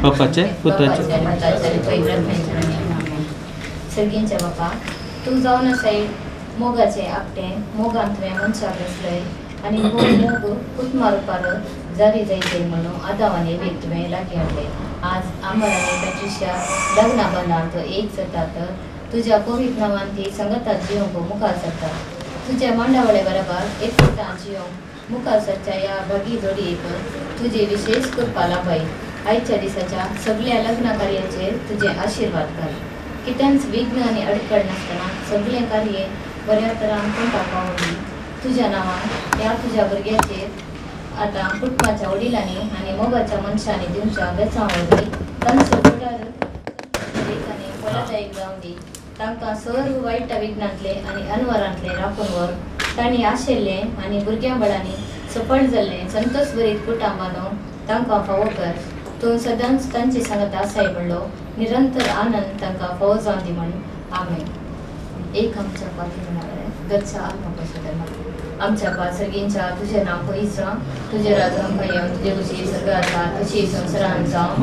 बापाचे पुत्राचे सर्गींच्या बापा तू जावन साईड मोगाचे आपटे मोगांतले मनशा बसलय आणि मोग कुटुंबा रुपार जारी जायचे म्हणून आदावाने व्यक्तमे लागीं हाडले. आज आमर आनी पेट्रिशिया लग्ना बंदांत एक जातात. तुझ्या पवित्र नावान ती संगतात जिवंक मुखार सरतात. तुझ्या मांडावळे बरोबर एकवटान जिवंक मुखार सरच्या या भागी जोडयेक तुझे विशेष कृपा लाभाय. आयच्या दिसाच्या सगळ्या लग्न कार्याचेर तुझे आशीर्वाद कर. कित्यांच विघ्न आनी अडखळ नासतना सगळे कार्य बऱ्या तरान तोंडाक पावली. तुझ्या नांवान ह्या तुझ्या भुरग्याचेर आतां कुटुंबाच्या वडिलांनी आनी मोगाच्या मनशांनी दिवच्या बेचावडी तांचो फुडार फलदायक जावन दी. तांकां सर्व वायट विघ्नांतले आनी अनवरांतले राखून व्हर. तांणी आशिल्ले आनी भुरग्यां बळांनी सफळ जाल्ले संतोष भरीत कुटुंबानो तांकां फावो कर. तूं सदांच तांची सांगत आसाय म्हणलो निरंतर आनंद तांकां फावो जावन दी म्हण. आमेन. एक आमच्या पाठीमागे गच्चा आत्मपसुधर्मा आमच्या सर्गींच्या तुझे नाव पयस जावं. तुझे राज्य कायम तुझे कशी सर्गात जा तशी संवसारांत जावं.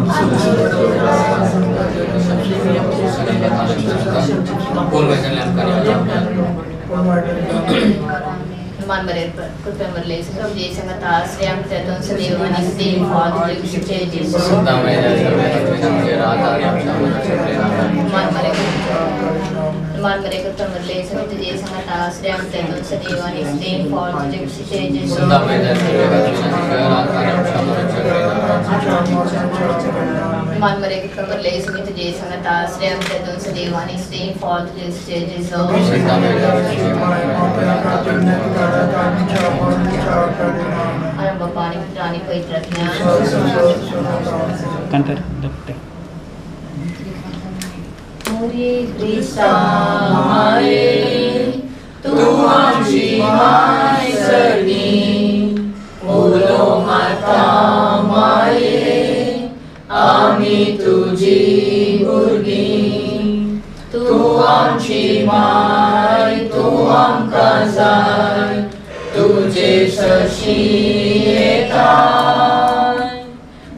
मान बरेर कृपया मरले तुझे संगता श्रेयांक त्यातून सदैव आणि सदैव फाद तुझे कुशीचे जीसु मान बरे कृपया मरले तुझे संगता श्रेयांक त्यातून सदैव आणि सदैव फाद तुझे कुशीचे जीसु मान बरे कृपया मरले तुझे संगता श्रेयांक त्यातून सदैव आणि सदैव फाद तुझे कुशीचे जीसु आरंभ पानी पुत्रानी पवित्र कंटर दपटे मोरे ख्रिस्ता माये तू आमची माय सर्गी ओलो माता माये आम्ही तुझी भुरगी. तू आमची माय तू आमकां जाय तुझे सशी येताय.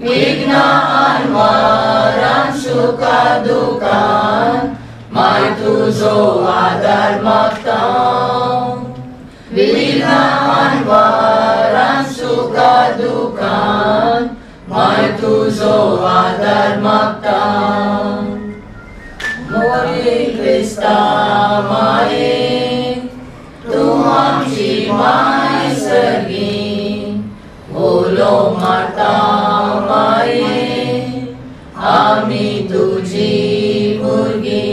विघ्ना आनवारां सुखा दुखान माय तुझो आदार मागता. विघ्ना आनवारां सुखा दुखान माय तुझो आदार मागता. मोरे ख्रिस्ता माये तू आमची माय सर्गी ओलो माता माये आम्ही तुझी भुरगी.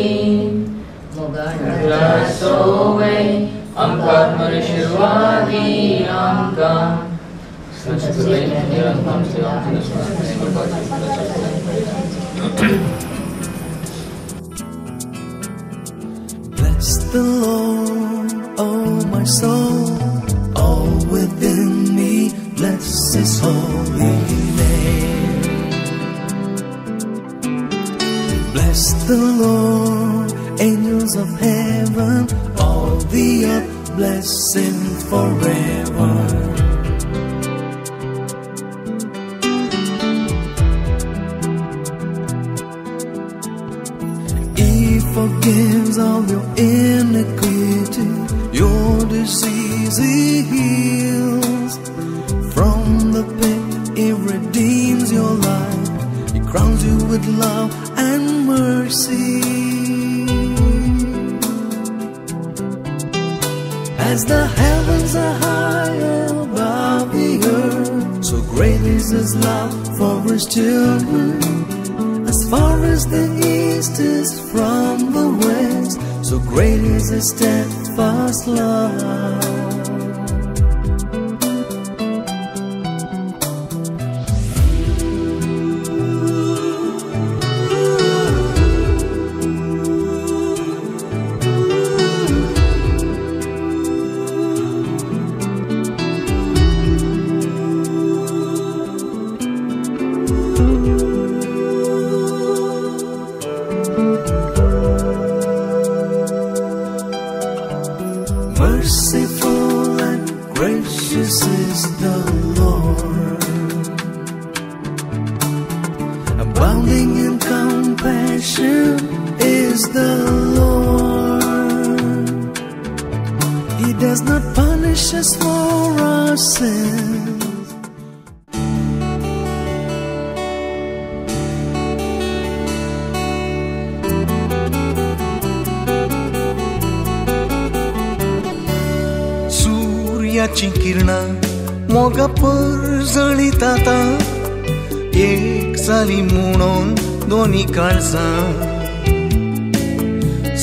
मोगाच्या सोवे आमकां आशीर्वादी आमकां Bless the Lord, oh my soul, all within me, bless His holy name. Bless the Lord, angels of heaven, all the earth, bless Him forever. Forgives all your iniquity, your disease He heals. From the pit He redeems your life, He crowns you with love and mercy. As the heavens are high above the earth, so great is His love for His children. As far as the east is from the west, so great is His steadfast love. Merciful सूर्याची किरणां मोगा परजळीत आतां एक जाली म्हणून दोन्ही काळजां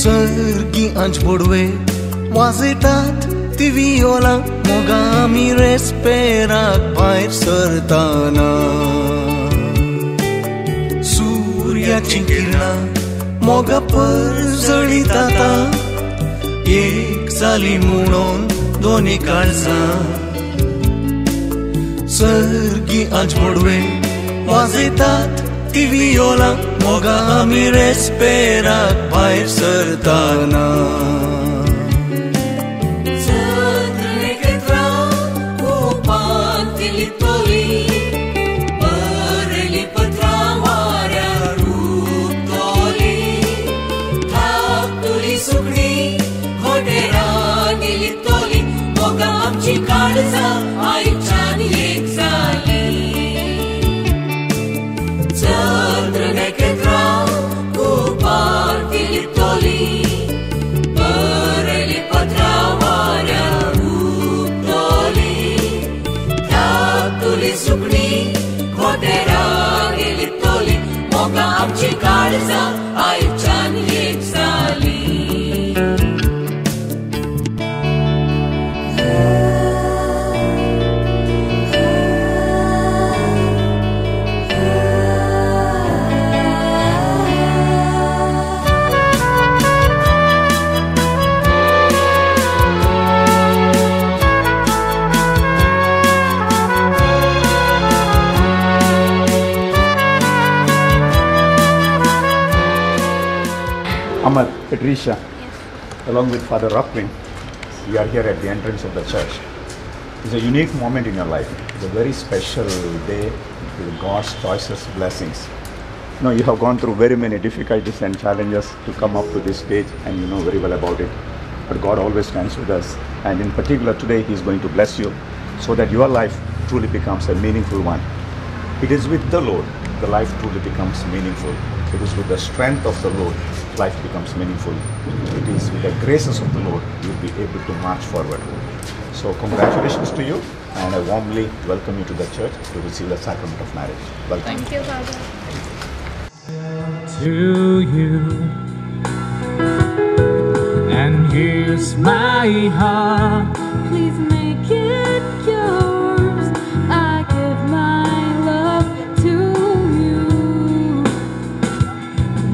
सर्गी आंजपडवे वाजयतात ती वियोलां मोगा आमी रेस्पेराक भायर सरताना सूर्याची किरणां मोगा परजळीत आतां एक जाली म्हणून दोन्ही काळजां सर्गी आंजपडवे वाजयतात ती वियोलां मोगा आमी रेस्पेराक भायर सरताना Amar, Patricia, along with Father Rockling, we are here at the entrance of the church. It's a unique moment in your life. It's a very special day with God's choicest blessings. You know, you have gone through very many difficulties and challenges to come up to this stage, and you know very well about it. But God always stands with us. And in particular today, He is going to bless you so that your life truly becomes a meaningful one. It is with the Lord, the life truly becomes meaningful. It is with the strength of the Lord, life becomes meaningful. It is with the graces of the Lord you will be able to march forward. So congratulations to you, and I warmly welcome you to the church to receive the sacrament of marriage. Welcome. Thank you, Father. To you, and here's my heart. Please make it yours. I give my love to you.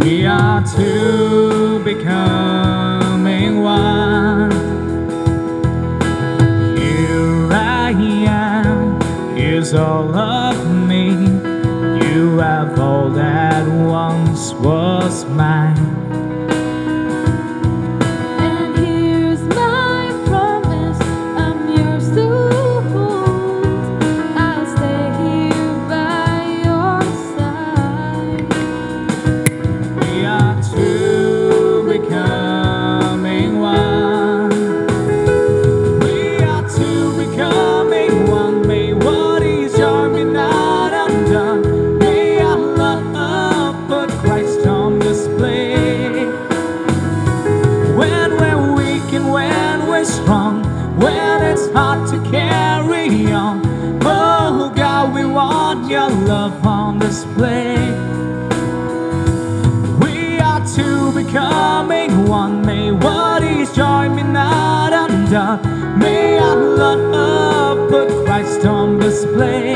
We are two becoming one. Here I am, here's all of me. You have all that once was mine. And here's my promise, I'm yours to hold. I'll stay here by your side. We are two becoming one. We are two becoming one. May what is yours be not undone. May our love put Christ on display. When we're weak and when we're strong, when it's hard to carry on, oh God, we want your love on display. We are two becoming one. May what is joy be not undone. May our love put Christ on display.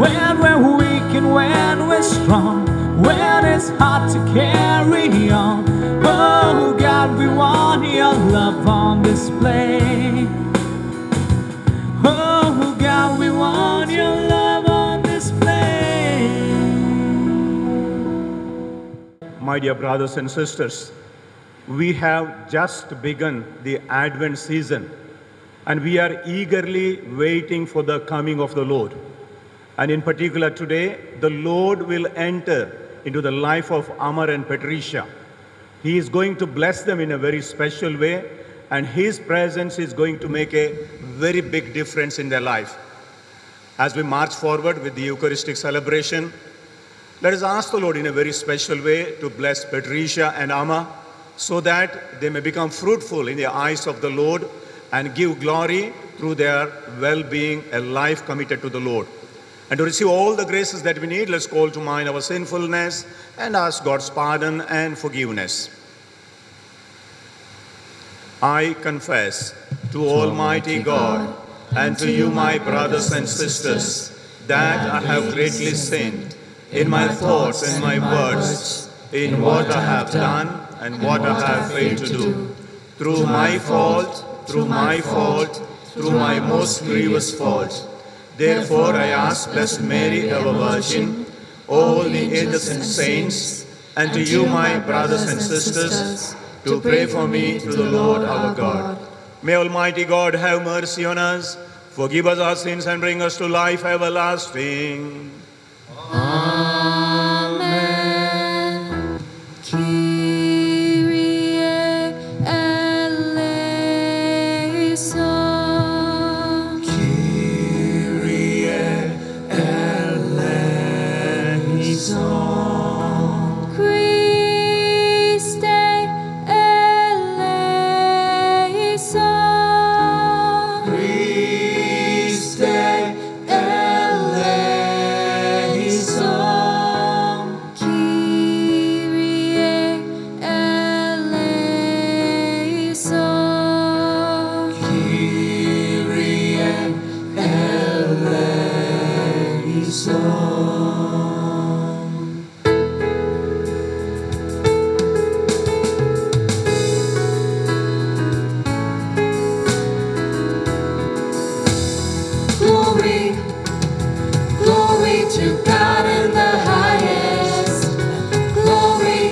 When we're weak and when we're strong, when it's hard to carry on, oh God, we want your love on display. Oh God, we want your love on display. My dear brothers and sisters, we have just begun the Advent season, and we are eagerly waiting for the coming of the Lord. And in particular today, the Lord will enter into the life of Amar and Patricia. He is going to bless them in a very special way, and His presence is going to make a very big difference in their life. As we march forward with the Eucharistic celebration, let us ask the Lord in a very special way to bless Patricia and Amma so that they may become fruitful in the eyes of the Lord and give glory through their well-being, a life committed to the Lord. And to receive all the graces that we need, let's call to mind our sinfulness and ask God's pardon and forgiveness. I confess to Almighty God and to you, my brothers and sisters, that I have greatly sinned in my thoughts and my words, in what I have done and what I have failed to do, through my fault, through my most grievous fault. Therefore I ask Blessed Mary, ever Virgin, all the angels and saints, and to you, my brothers and sisters, to pray for me to the Lord our God. May Almighty God have mercy on us, forgive us our sins, and bring us to life everlasting. Amen. Kyrie eleison. Kyrie eleison. Christe eleison. Christe eleison. Kyrie eleison. Kyrie eleison. Glory, glory to God in the highest. Glory,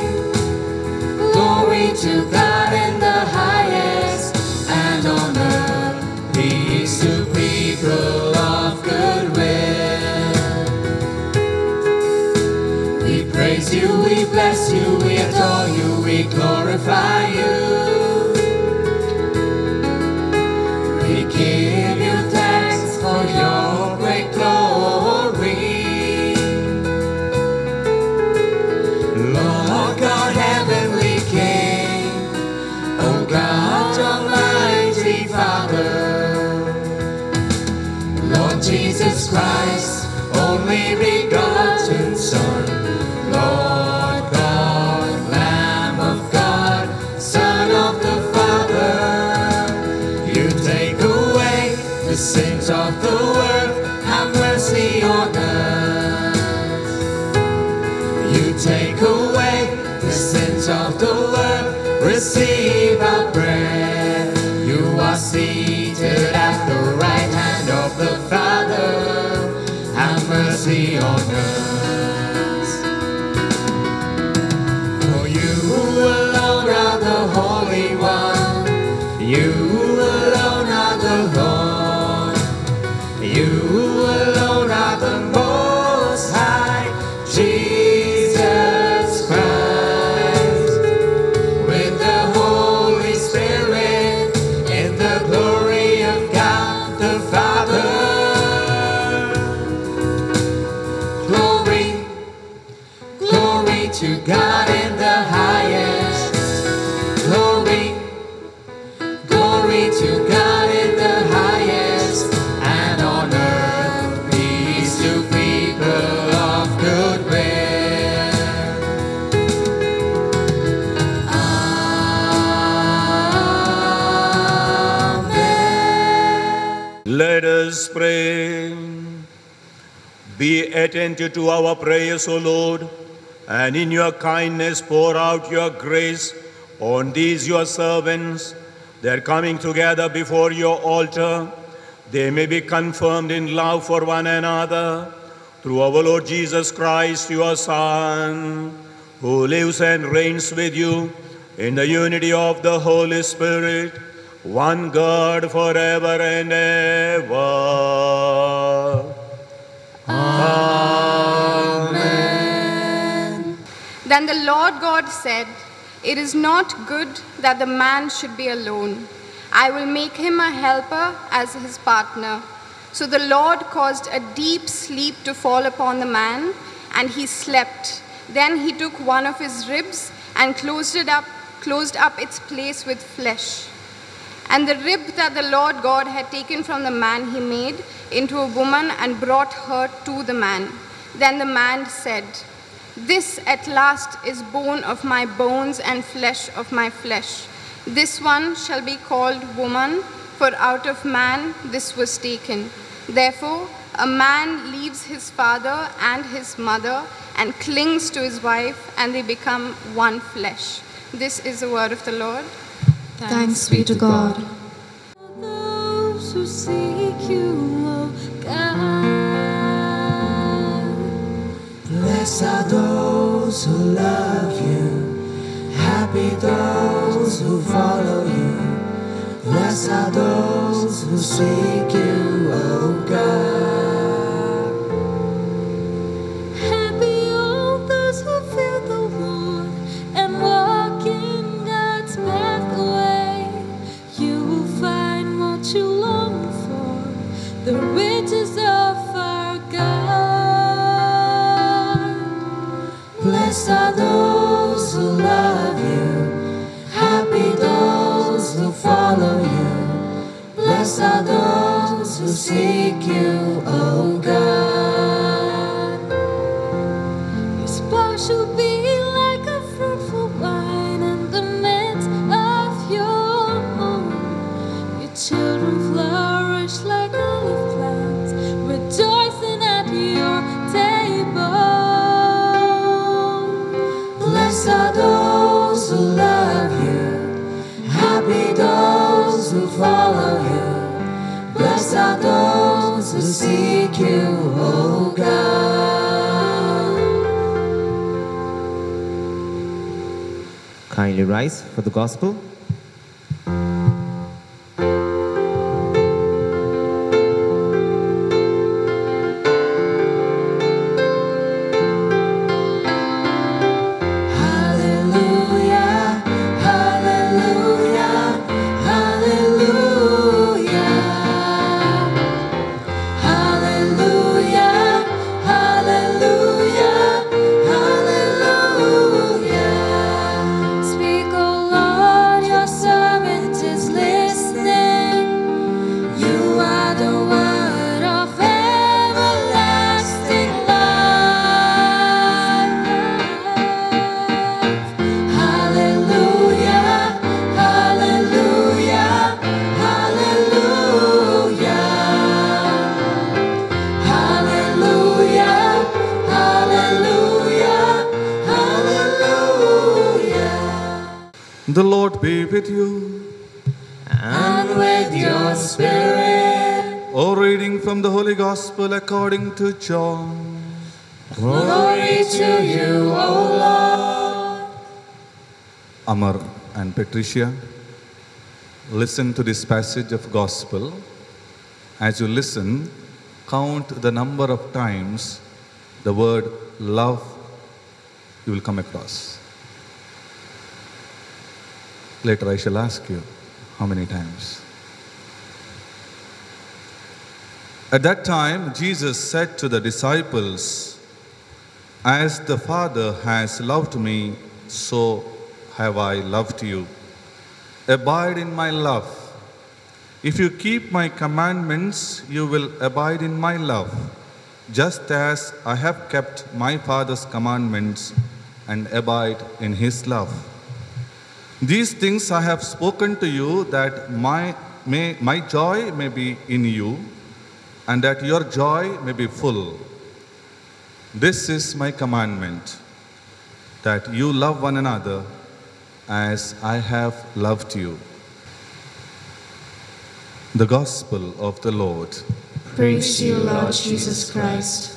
glory to God in the highest. And on earth, peace to people of good will. We praise you, we bless you, we adore you, we glorify you. We give you thanks for your great glory. Lord God, heavenly King, O God, almighty Father, Lord Jesus Christ, only begotten Son, Lord God, Lamb of God, Son of the Father, you take away the sins of the world, have mercy on us. You take away the sins of the world, receive our prayer. You are seated at the right hand of the Father, have mercy on us. For you alone are the Holy One, you alone are the Lord, you alone are the Most High, Jesus Christ, with the Holy Spirit, in the glory of God the Father. Glory, glory to God in the highest. Glory, glory to God in the highest, and on earth peace to people of good will. Amen. Let us pray. Be attentive to our prayers, O Lord, and in your kindness pour out your grace on these your servants. They are coming together before your altar. They may be confirmed in love for one another through our Lord Jesus Christ, your Son, who lives and reigns with you in the unity of the Holy Spirit, one God forever and ever. Amen. Then the Lord God said, "It is not good that the man should be alone. I will make him a helper as his partner." So the Lord caused a deep sleep to fall upon the man, and he slept. Then he took one of his ribs and closed up its place with flesh. And the rib that the Lord God had taken from the man he made into a woman and brought her to the man. Then the man said, "This at last is bone of my bones and flesh of my flesh. This one shall be called woman, for out of man this was taken. Therefore, a man leaves his father and his mother and clings to his wife, and they become one flesh." This is the word of the Lord. Thanks be to God. Those who seek you, oh God. Blessed are those who love you. Happy those who follow you. Blessed are those who seek you, O God. Happy all those who feel the Lord and walk in God's pathway. You will find what you long for, the riches of our God. Blessed are those who love you. Happy those who follow you. Blessed are those who seek you, O God. Your spouse shall be like a fruitful vine in the midst of your home. Your children flourish like olive plants, rejoicing at your table. Blessed are those who love you. Happy those who follow you. Blessed are those who seek you, O God. Kindly rise for the gospel. Hallelujah, hallelujah, hallelujah. Hallelujah, hallelujah, hallelujah. Speak, O Lord, your servant is listening. You are the word of everlasting life. Hallelujah, hallelujah, hallelujah. Hallelujah, hallelujah, hallelujah. The Lord be with you. And with your spirit, A reading from the Holy Gospel according to John. glory to you, O Lord. Amar and Patricia, listen to this passage of Gospel. As you listen, count the number of times the word love you will come across. Later I shall ask you how many times. At that time, Jesus said to the disciples, "As the Father has loved me, so have I loved you. Abide in my love. If you keep my commandments, you will abide in my love, just as I have kept my Father's commandments and abide in his love. These things I have spoken to you, that my joy may be in you, and that your joy may be full. This is my commandment, that you love one another as I have loved you." The Gospel of the Lord. Praise to you, Lord Jesus Christ.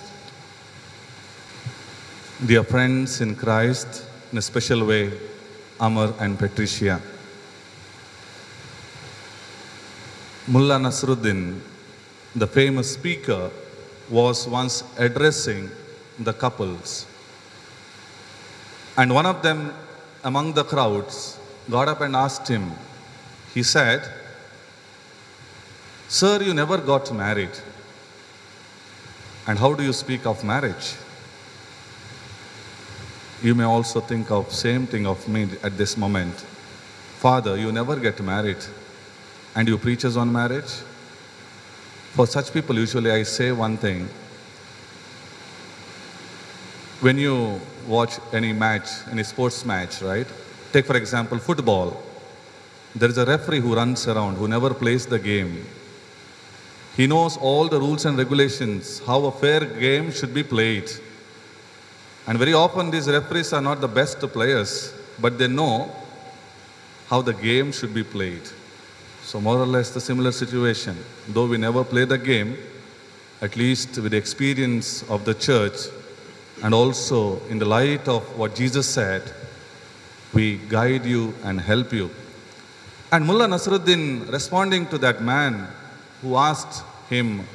Dear friends in Christ, in a special way, Amar and Patricia. Mullah Nasruddin, the famous speaker, was once addressing the couples. And one of them among the crowds got up and asked him, he said, "Sir, you never got married. And how do you speak of marriage?" You may also think of same thing of me at this moment. "Father, you never get married. and you preachers on marriage. For such people, usually I say one thing. When you watch any match, any sports match, right? Take for example, football. There is a referee who runs around, who never plays the game. He knows all the rules and regulations, how a fair game should be played. And very often these referees are not the best players, but they know how the game should be played. So more or less the similar situation. Though we never play the game, at least with the experience of the church and also in the light of what Jesus said, we guide you and help you. And Mullah Nasruddin, responding to that man who asked him,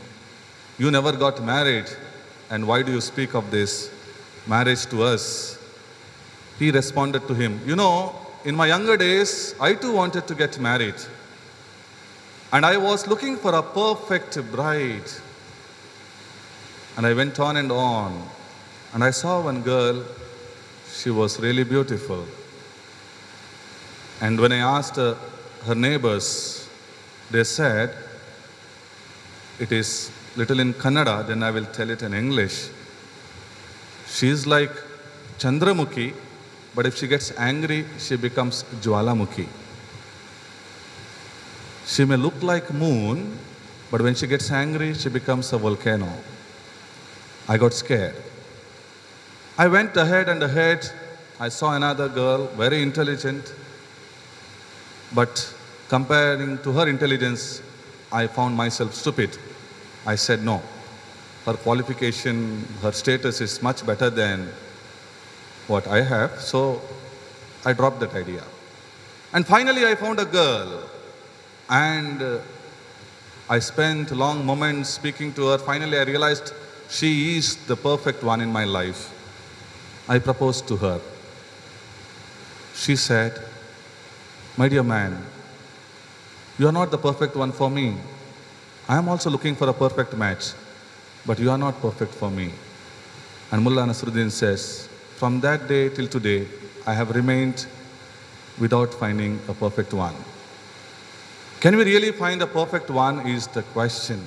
"You never got married, and why do you speak of this marriage to us?" He responded to him, "You know, in my younger days, I too wanted to get married. And I was looking for a perfect bride. And I went on. And I saw one girl, she was really beautiful. And when I asked her neighbors, they said, it is little in Kannada, then I will tell it in English. She is like Chandramukhi, but if she gets angry, she becomes Jwalamukhi. She may look like moon, but when she gets angry, she becomes a volcano." I got scared. I went ahead and ahead. I saw another girl, very intelligent, but comparing to her intelligence, I found myself stupid. I said, no, her qualification, her status is much better than what I have, so I dropped that idea. And finally I found a girl, and I spent long moments speaking to her. Finally I realized she is the perfect one in my life. I proposed to her. She said, "My dear man, you are not the perfect one for me. I am also looking for a perfect match, but you are not perfect for me." And Mullah Nasruddin says, "From that day till today, I have remained without finding a perfect one." Can we really find a perfect one is the question.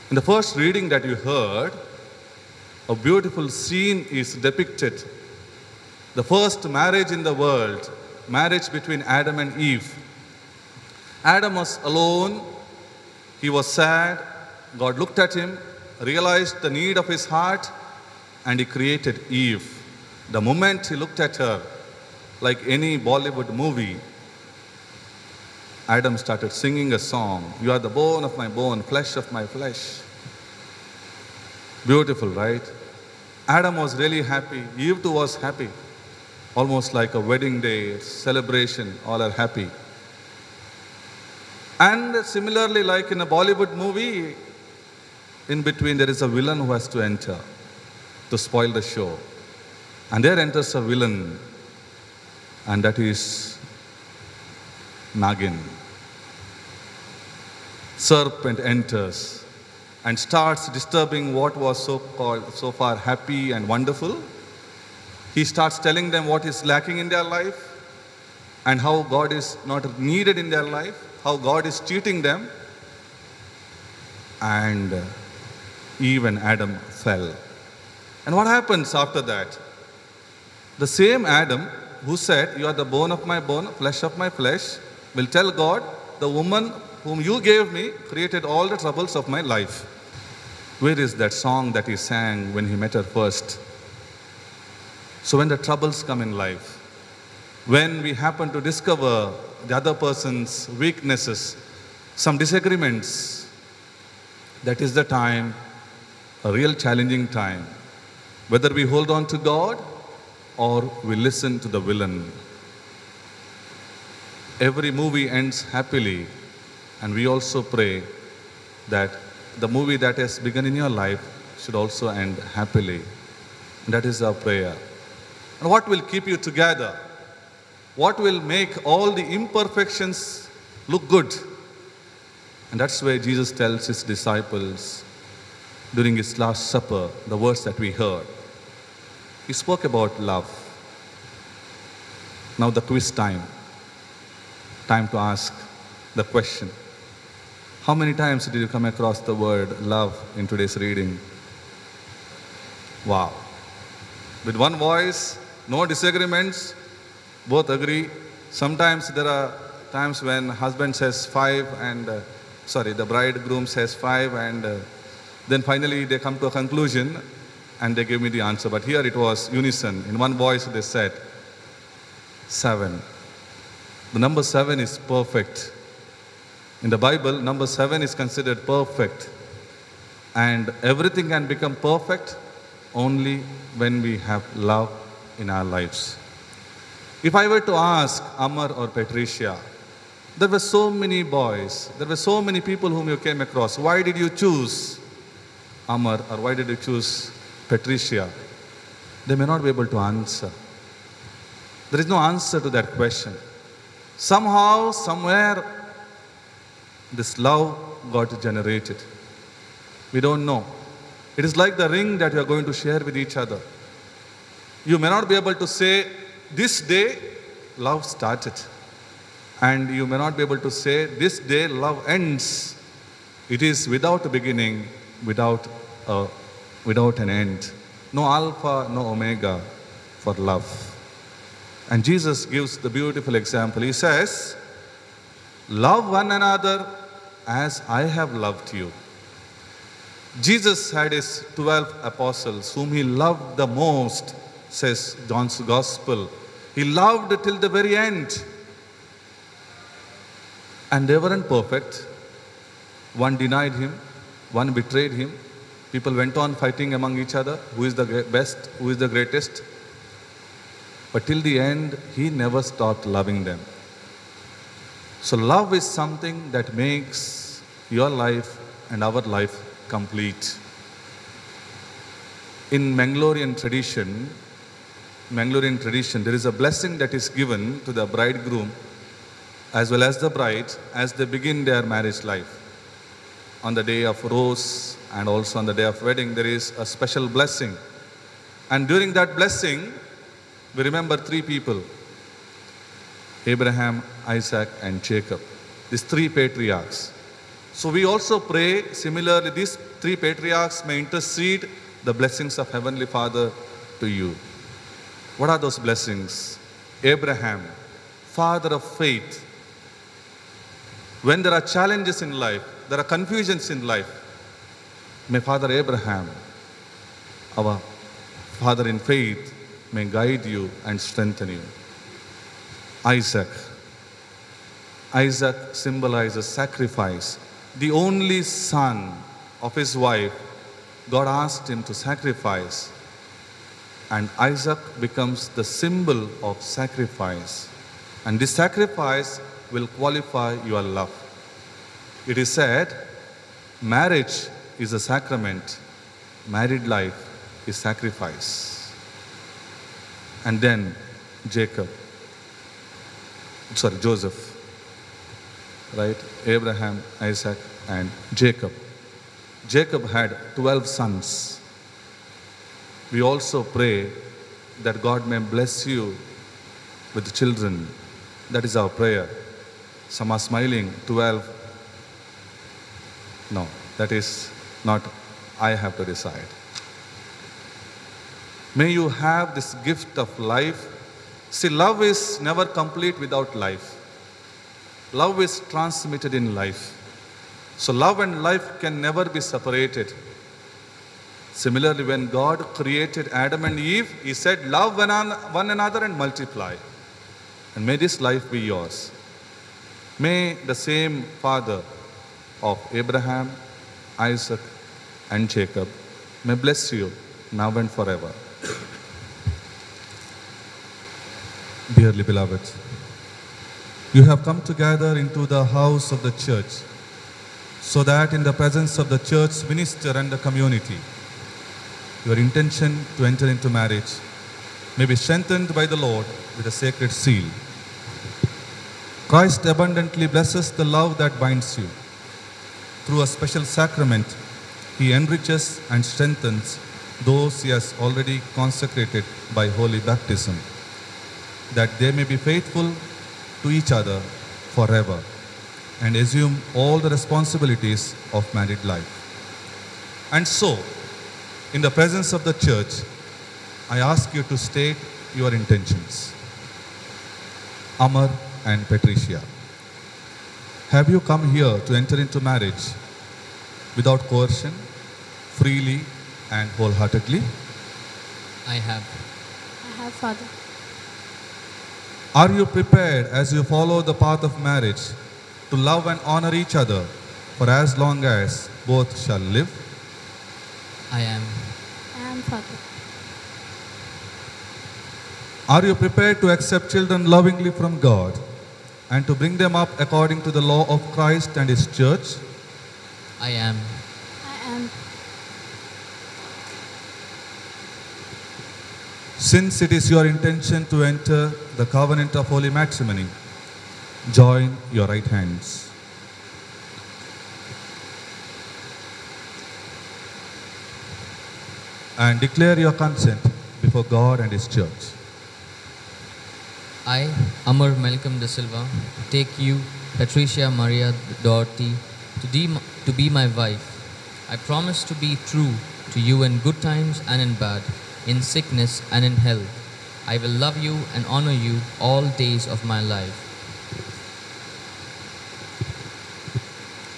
In the first reading that you heard, a beautiful scene is depicted. The first marriage in the world, marriage between Adam and Eve. Adam was alone. He was sad. God looked at him, realized the need of his heart, and he created Eve. The moment he looked at her, like any Bollywood movie, Adam started singing a song. "You are the bone of my bone, flesh of my flesh." Beautiful, right? Adam was really happy. Eve too was happy. Almost like a wedding day, celebration, all are happy. And similarly, like in a Bollywood movie, in between there is a villain who has to enter to spoil the show. And there enters a villain, and that is Nagin. Serpent enters and starts disturbing what was so far happy and wonderful. He starts telling them what is lacking in their life and how God is not needed in their life, how God is cheating them. And even Adam fell. And what happens after that? The same Adam who said, "You are the bone of my bone, flesh of my flesh," will tell God, "The woman whom you gave me created all the troubles of my life." Where is that song that he sang when he met her first? So when the troubles come in life, when we happen to discover the other person's weaknesses, some disagreements, that is the time, a real challenging time, whether we hold on to God or we listen to the villain. Every movie ends happily, and we also pray that the movie that has begun in your life should also end happily. And that is our prayer. And what will keep you together? What will make all the imperfections look good? And that's where Jesus tells his disciples during his Last Supper, the words that we heard. He spoke about love. Now the quiz time. Time to ask, the question. How many times did you come across the word love in today's reading? Wow. With one voice, no disagreements, both agree. Sometimes there are times when husband says 5 and, the bridegroom says 5 and then finally they come to a conclusion and they give me the answer. But here it was unison. In one voice they said 7. The number 7 is perfect. In the Bible, number 7 is considered perfect. And everything can become perfect only when we have love in our lives. If I were to ask Amar or Patricia, there were so many boys, there were so many people whom you came across. Why did you choose Amar or why did you choose Patricia? They may not be able to answer. There is no answer to that question. Somehow, somewhere, this love got generated. We don't know. It is like the ring that you are going to share with each other. You may not be able to say, this day, love started. And you may not be able to say, this day, love ends. It is without a beginning, without an end. No alpha, no omega for love. And Jesus gives the beautiful example. He says, love one another as I have loved you. Jesus had his 12 apostles whom he loved the most, says John's Gospel. He loved till the very end. And they weren't perfect. One denied him, one betrayed him. People went on fighting among each other. Who is the best? Who is the greatest? But till the end, he never stopped loving them. So love is something that makes your life and our life complete. In Mangalorean tradition, there is a blessing that is given to the bridegroom as well as the bride as they begin their marriage life. On the day of rose and also on the day of wedding, there is a special blessing. And during that blessing, we remember 3 people, Abraham, Isaac, and Jacob, these 3 patriarchs. So we also pray, similarly, these 3 patriarchs may intercede the blessings of Heavenly Father to you. What are those blessings? Abraham, father of faith. When there are challenges in life, there are confusions in life, may Father Abraham, our father in faith, may guide you and strengthen you. Isaac symbolizes sacrifice. The only son of his wife, God asked him to sacrifice. And Isaac becomes the symbol of sacrifice. And this sacrifice will qualify your love. It is said, marriage is a sacrament. Married life is sacrifice. And then Joseph. Right? Abraham, Isaac, and Jacob. Jacob had 12 sons. We also pray that God may bless you with children. That is our prayer. Some are smiling, 12. No, that is not, I have to decide. May you have this gift of life. See, love is never complete without life. Love is transmitted in life. So love and life can never be separated. Similarly, when God created Adam and Eve, he said, love one another and multiply. And may this life be yours. May the same Father of Abraham, Isaac, and Jacob may bless you now and forever. Dearly beloved, you have come together into the house of the church so that in the presence of the church minister and the community, your intention to enter into marriage may be strengthened by the Lord with a sacred seal. Christ abundantly blesses the love that binds you. Through a special sacrament, he enriches and strengthens those he has already consecrated by holy baptism, that they may be faithful to each other forever. and assume all the responsibilities of married life. And so, in the presence of the church, I ask you to state your intentions. Amar and Patricia, have you come here to enter into marriage without coercion, freely and wholeheartedly? I have. I have, Father. Are you prepared, as you follow the path of marriage, to love and honor each other for as long as both shall live? I am. I am, Father. Are you prepared to accept children lovingly from God and to bring them up according to the law of Christ and His church? I am. I am. Since it is your intention to enter the covenant of holy matrimony, join your right hands. And declare your consent before God and His church. I, Amar Malcolm De Silva, take you, Patricia Maria Doherty, to be my wife. I promise to be true to you in good times and in bad, in sickness and in health. I will love you and honor you all days of my life.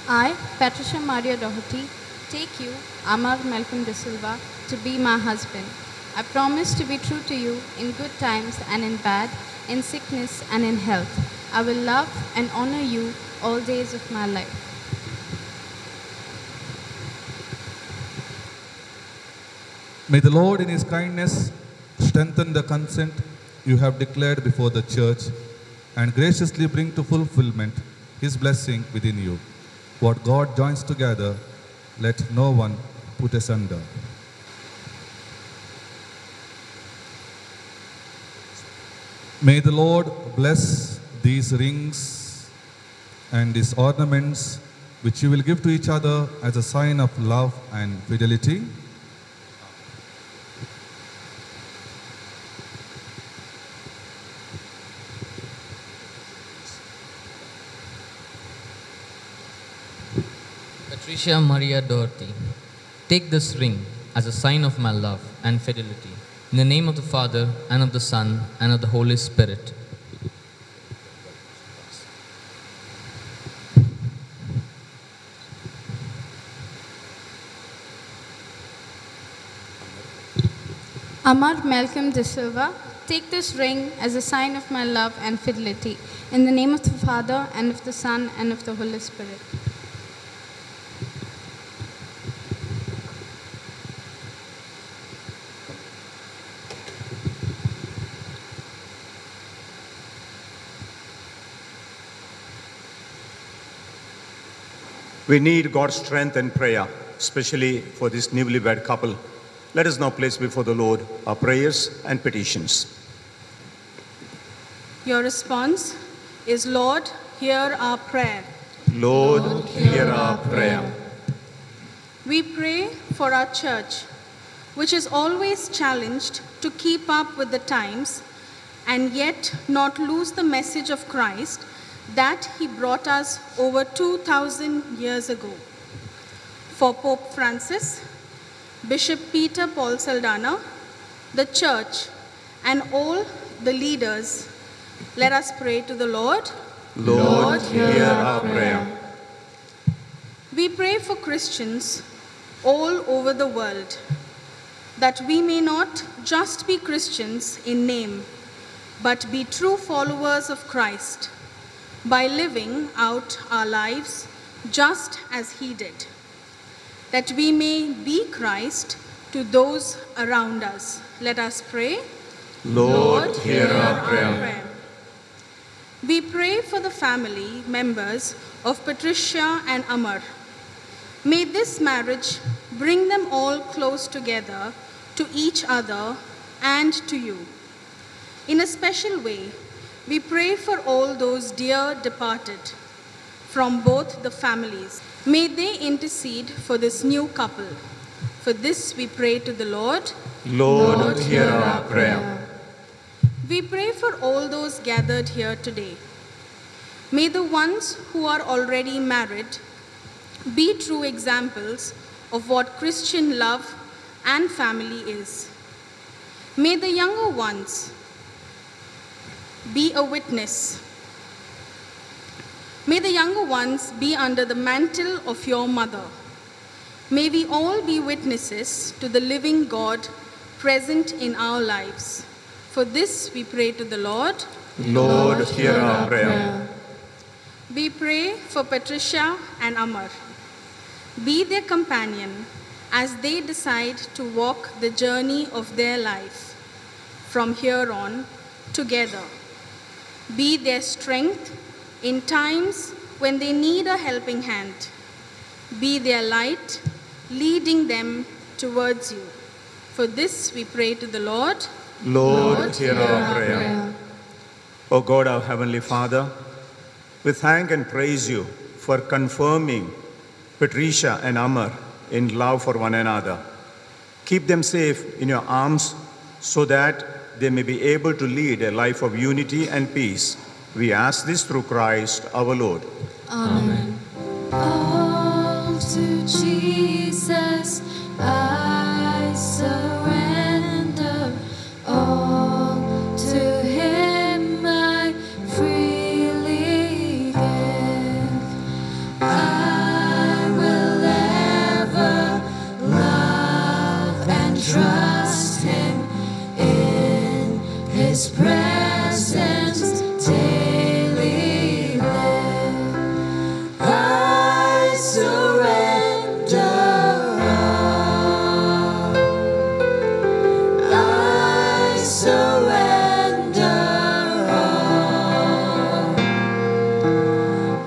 I, Patricia Maria Doherty, take you, Amar Malcolm De Silva, to be my husband. I promise to be true to you in good times and in bad, in sickness and in health. I will love and honor you all days of my life. May the Lord in His kindness strengthen the consent you have declared before the church and graciously bring to fulfillment His blessing within you. What God joins together, let no one put asunder. May the Lord bless these rings and these ornaments which you will give to each other as a sign of love and fidelity. Patricia Maria Doherty, take this ring as a sign of my love and fidelity. In the name of the Father, and of the Son, and of the Holy Spirit. Amar Malcolm De Silva, take this ring as a sign of my love and fidelity. In the name of the Father, and of the Son, and of the Holy Spirit. We need God's strength and prayer, especially for this newlywed couple. Let us now place before the Lord our prayers and petitions. Your response is, Lord, hear our prayer. Lord, hear our prayer. We pray for our church, which is always challenged to keep up with the times and yet not lose the message of Christ that He brought us over 2,000 years ago. For Pope Francis, Bishop Peter Paul Saldana, the church, and all the leaders, let us pray to the Lord. Lord, hear our prayer. We pray for Christians all over the world, that we may not just be Christians in name, but be true followers of Christ by living out our lives just as He did, that we may be Christ to those around us. Let us pray. Lord, hear our prayer. We pray for the family members of Patricia and Amar. May this marriage bring them all close together to each other and to you. In a special way, we pray for all those dear departed from both the families. May they intercede for this new couple. For this we pray to the Lord. Lord, hear our prayer. We pray for all those gathered here today. May the ones who are already married be true examples of what Christian love and family is. May the younger ones be a witness. May the younger ones be under the mantle of your mother. May we all be witnesses to the living God present in our lives. For this we pray to the Lord. Lord, hear our prayer. We pray for Patricia and Amar. Be their companion as they decide to walk the journey of their life from here on together. Be their strength in times when they need a helping hand. Be their light, leading them towards you. For this we pray to the Lord. Lord, hear our prayer. O God, our Heavenly Father, we thank and praise you for confirming Patricia and Amar in love for one another. Keep them safe in your arms so that they may be able to lead a life of unity and peace. We ask this through Christ our Lord. Amen. All to Jesus I surrender. All to him I freely give. I will ever love and trust him in his presence daily live. I surrender all. I surrender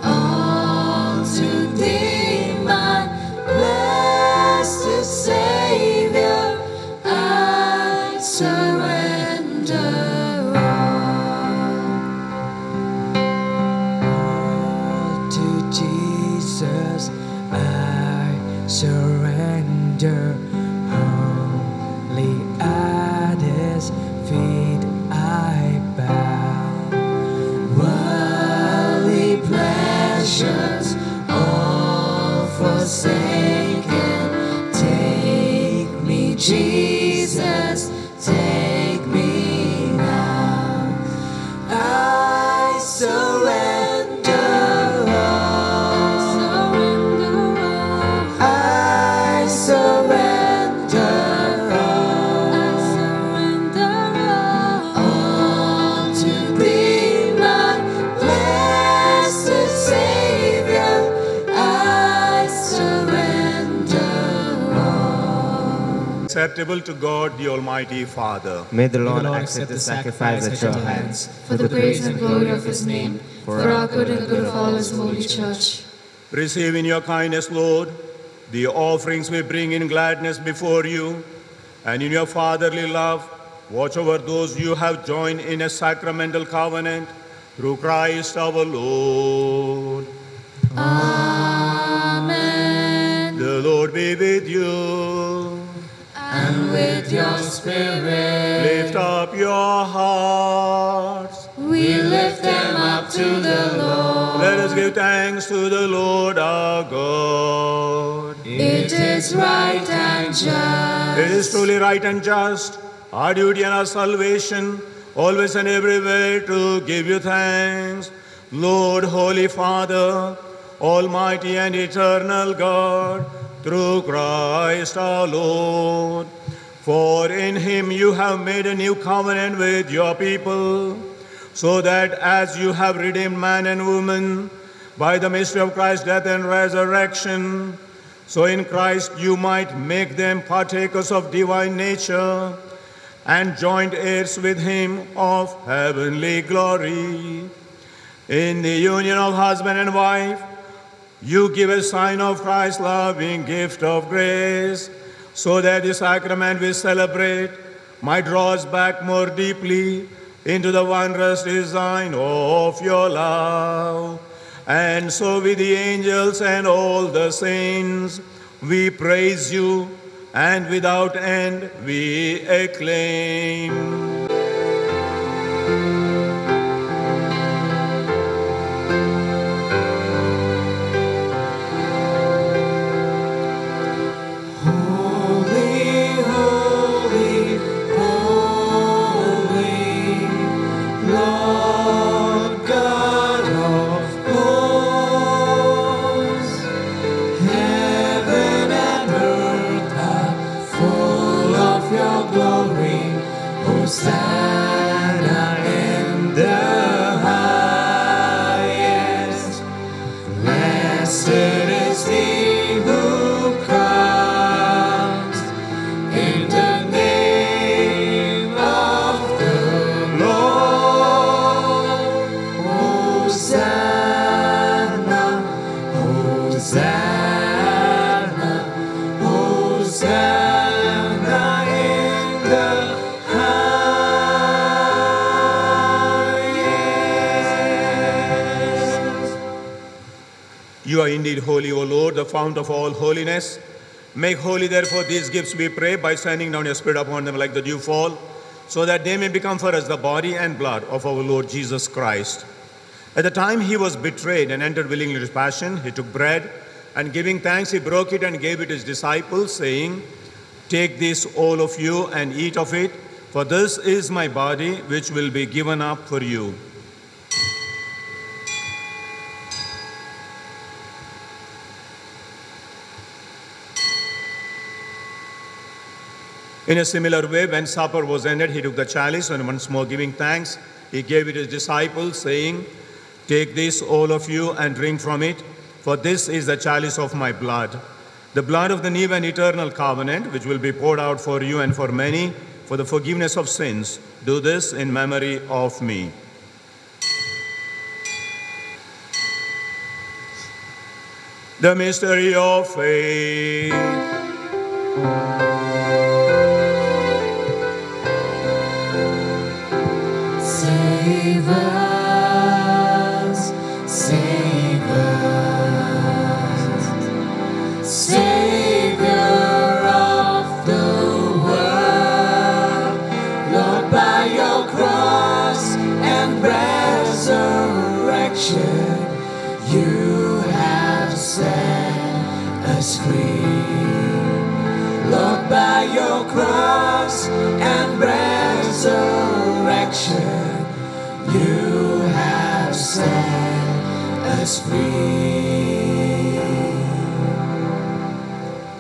all to thee, my blessed Savior. I surrender all to Jesus. I surrender wholly at his feet I bow. Worldly pleasures all forsaken, take me, Jesus, take me now. I surrender all. I surrender all to thee, my blessed Savior. I surrender all. Acceptable to God, the Almighty Father. May the Lord accept the sacrifice at your hands, for the praise and glory of his name, for our good and the good of all his holy church. Receive in your kindness, Lord, the offerings we bring in gladness before you, and in your fatherly love, watch over those you have joined in a sacramental covenant through Christ our Lord. Amen. The Lord be with you. And with your spirit, Lift up your hearts. we lift them up to the Lord. Let us give thanks to the Lord our God. It is right and just. It is truly right and just, our duty and our salvation, always and everywhere to give you thanks. Lord, Holy Father, Almighty and eternal God, through Christ our Lord. For in him you have made a new covenant with your people, so that as you have redeemed man and woman by the mystery of Christ's death and resurrection, so in Christ you might make them partakers of divine nature and joint heirs with him of heavenly glory. In the union of husband and wife, you give a sign of Christ's loving gift of grace, so that the sacrament we celebrate might draw us back more deeply into the wondrous design of your love. And so with the angels and all the saints, we praise you, and without end we acclaim. You are indeed holy, O Lord, the fount of all holiness. Make holy, therefore, these gifts, we pray, by sending down your Spirit upon them like the dewfall, so that they may become for us the body and blood of our Lord Jesus Christ. At the time he was betrayed and entered willingly into his passion, he took bread, and giving thanks, he broke it and gave it to his disciples, saying, "Take this, all of you, and eat of it, for this is my body, which will be given up for you." In a similar way, when supper was ended, he took the chalice, and once more giving thanks, he gave it to his disciples, saying, "Take this, all of you, and drink from it, for this is the chalice of my blood, the blood of the new and eternal covenant, which will be poured out for you and for many for the forgiveness of sins. Do this in memory of me." The mystery of faith. Save us, save us, Savior of the world. Lord, by your cross and resurrection, you have set us free. Lord, by your cross and resurrection, you have set us free.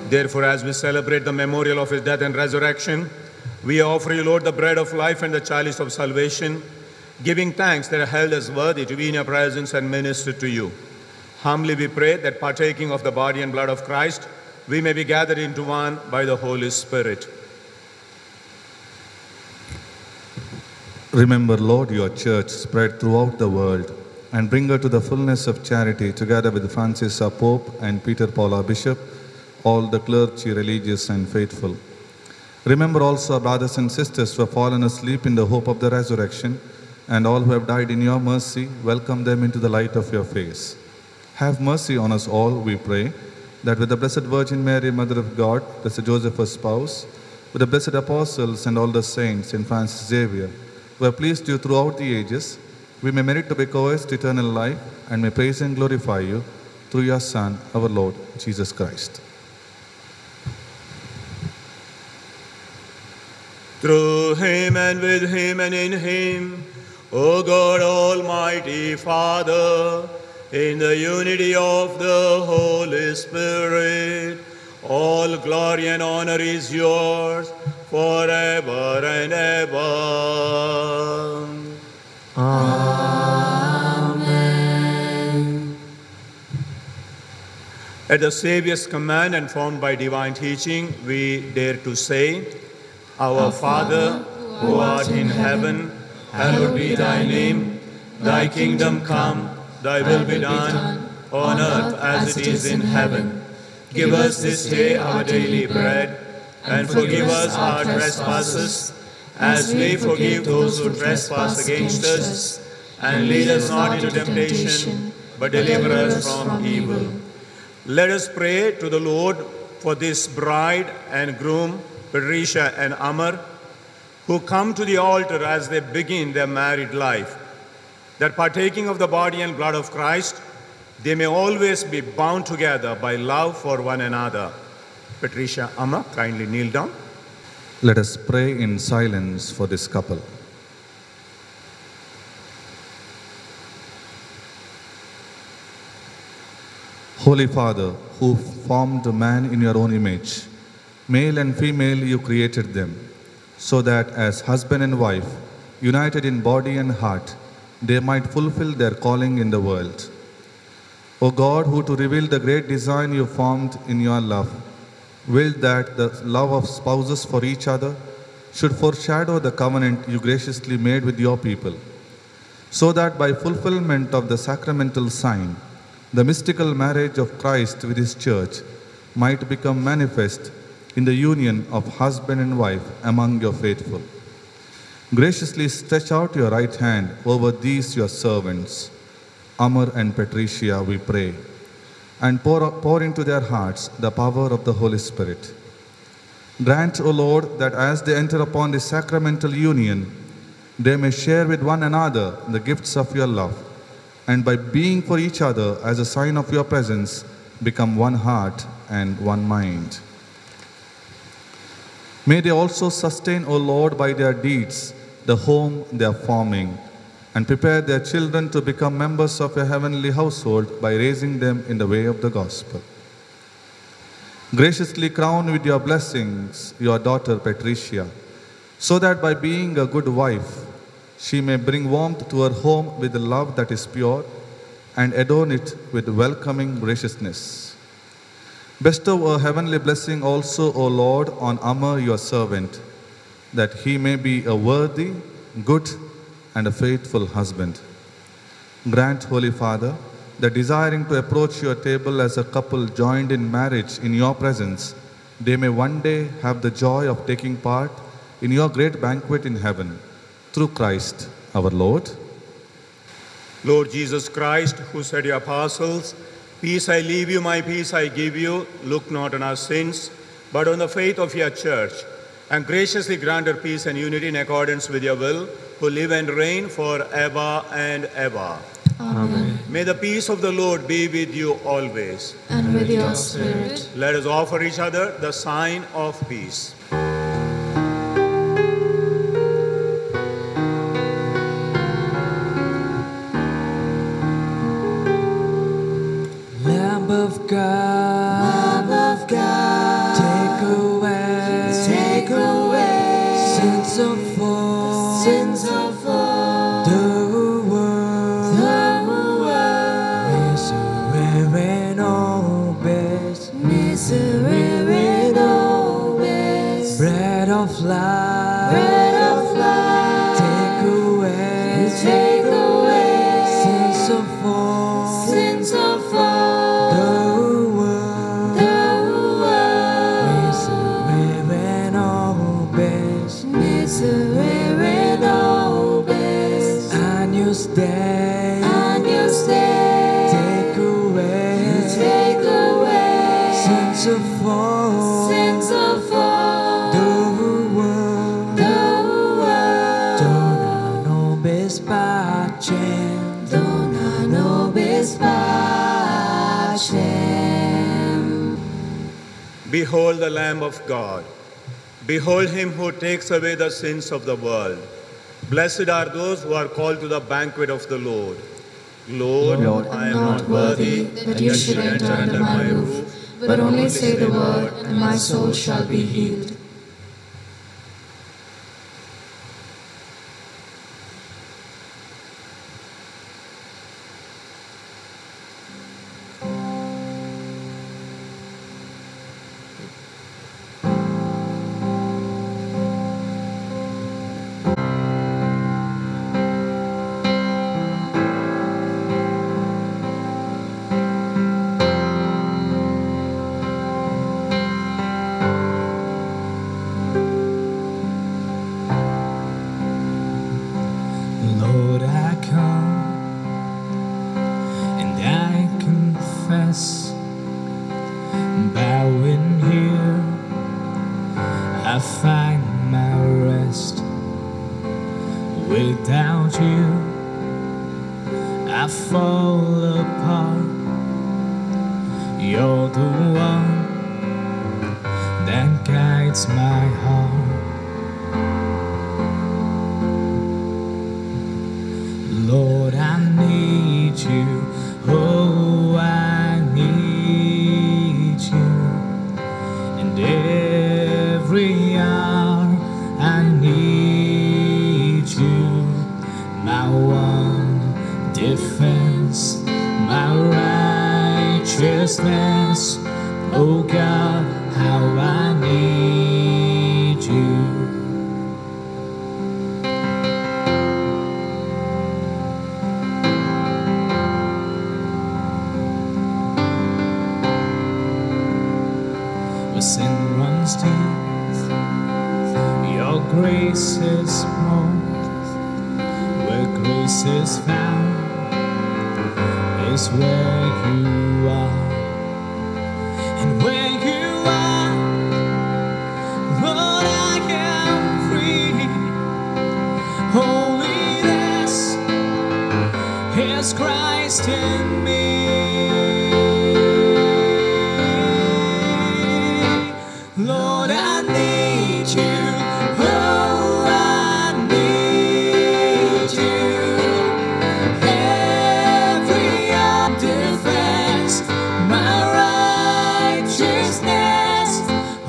Therefore, as we celebrate the memorial of his death and resurrection, we offer you, Lord, the bread of life and the chalice of salvation, giving thanks that are held as worthy to be in your presence and minister to you. Humbly we pray that partaking of the body and blood of Christ, we may be gathered into one by the Holy Spirit. Remember, Lord, your church spread throughout the world, and bring her to the fullness of charity, together with Francis our Pope and Peter Paul our Bishop, all the clergy, religious and faithful. Remember also our brothers and sisters who have fallen asleep in the hope of the resurrection, and all who have died in your mercy. Welcome them into the light of your face. Have mercy on us all, we pray, that with the Blessed Virgin Mary, Mother of God, Blessed Joseph, her spouse, with the blessed apostles and all the saints, St. Francis Xavier, who have pleased you throughout the ages, we may merit to be co-heirs to eternal life, and may praise and glorify you through your Son, our Lord Jesus Christ. Through him and with him and in him, O God, Almighty Father, in the unity of the Holy Spirit, all glory and honor is yours forever and ever. Amen. At the Saviour's command and formed by divine teaching, we dare to say, Our Father, who art in heaven, hallowed be thy name. Thy kingdom come, thy will be done, on earth as it is in heaven. Give us this day our daily bread, and forgive us our trespasses, as we forgive those who trespass against us. And lead us not into temptation, but deliver us from evil. Let us pray to the Lord for this bride and groom, Patricia and Amar, who come to the altar as they begin their married life, that partaking of the body and blood of Christ, they may always be bound together by love for one another. Patricia, Amar, kindly kneel down. Let us pray in silence for this couple. Holy Father, who formed man in your own image, male and female you created them, so that as husband and wife, united in body and heart, they might fulfill their calling in the world. O God, who to reveal the great design you formed in your love, willed that the love of spouses for each other should foreshadow the covenant you graciously made with your people, so that by fulfillment of the sacramental sign, the mystical marriage of Christ with his church might become manifest in the union of husband and wife among your faithful. Graciously stretch out your right hand over these your servants, Amar and Patricia, we pray, and pour into their hearts the power of the Holy Spirit. Grant, O Lord, that as they enter upon this sacramental union, they may share with one another the gifts of your love, and by being for each other as a sign of your presence, become one heart and one mind. May they also sustain, O Lord, by their deeds, the home they are forming, and prepare their children to become members of your heavenly household by raising them in the way of the gospel. Graciously crown with your blessings your daughter Patricia, so that by being a good wife, she may bring warmth to her home with a love that is pure and adorn it with welcoming graciousness. Bestow a heavenly blessing also, O Lord, on Amar, your servant, that he may be a worthy, good, and a faithful husband. Grant, Holy Father, that desiring to approach your table as a couple joined in marriage in your presence, they may one day have the joy of taking part in your great banquet in heaven, through Christ our Lord. Lord Jesus Christ, who said to your apostles, "Peace I leave you, my peace I give you," look not on our sins, but on the faith of your church, and graciously grant her peace and unity in accordance with your will, who live and reign forever and ever. Amen. May the peace of the Lord be with you always. And with your spirit. Let us offer each other the sign of peace. Lamb of God, take away sins of all, the world, miserere nobis, bread of life, take away sins of all, the world, miserere nobis, Agnus Dei, take away sins of all, the world, dona nobis pacem, Behold the Lamb of God. Behold him who takes away the sins of the world. Blessed are those who are called to the banquet of the Lord. Lord, I am not worthy that you should enter under my roof, but only say the word, and my soul shall be healed. Lord, I come and I confess, bowing here, I find my rest. Without you, I fall apart. You're the one that guides my heart. Lord, I need you, oh, I need you, and every hour I need you, my one defense, my righteousness, oh God, how I need you. Where sin runs deep, your grace is more. Where grace is found is where you are. And where you are, Lord, I am free. Holiness is Christ in me. Lord, I need you. Oh, I need you. Every hour defense, my righteousness.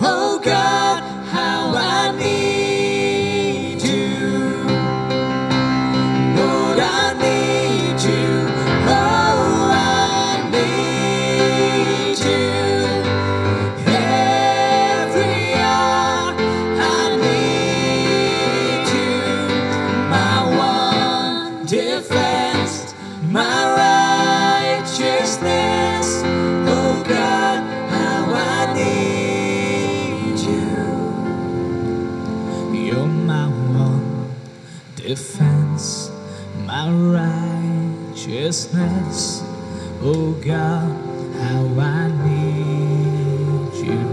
Oh God, how I need you. Lord, I need you. Oh, I need you. Every hour I need you. My one defense, my righteousness. Oh God, how I need you. You're my one defense, my righteousness. Oh God, how I need you.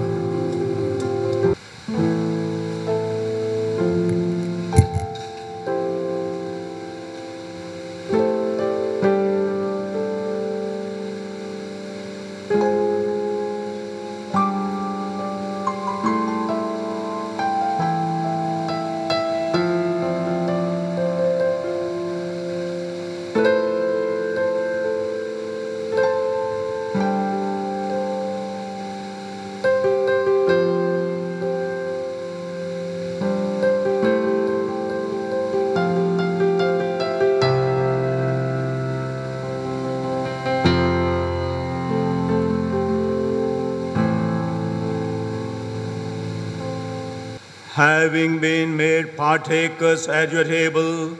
Having been made partakers at your table,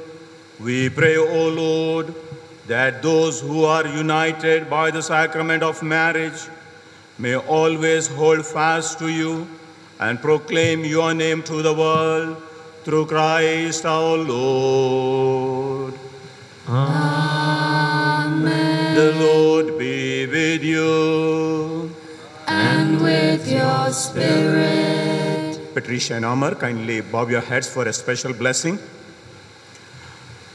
we pray, O Lord, that those who are united by the sacrament of marriage may always hold fast to you and proclaim your name to the world through Christ our Lord. Amen. The Lord be with you. And with your spirit. Patricia and Amar, kindly bow your heads for a special blessing.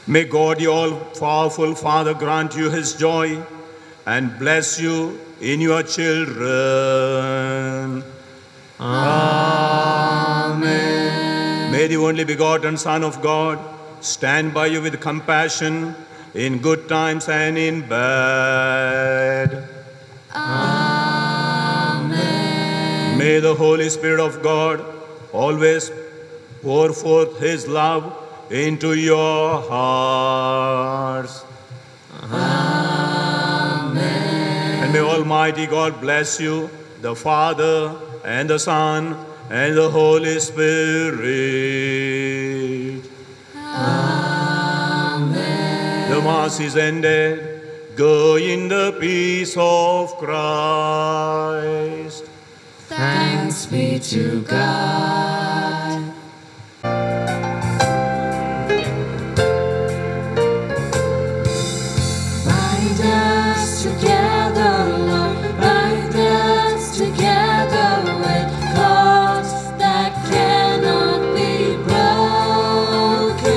May God, the all-powerful Father, grant you his joy and bless you in your children. Amen. May the only begotten Son of God stand by you with compassion in good times and in bad. Amen. May the Holy Spirit of God always pour forth his love into your hearts. Amen. And may Almighty God bless you, the Father and the Son and the Holy Spirit. Amen. The Mass is ended. Go in the peace of Christ. Thanks be to God. Bind us together, Lord. Bind us together with cords that cannot be broken.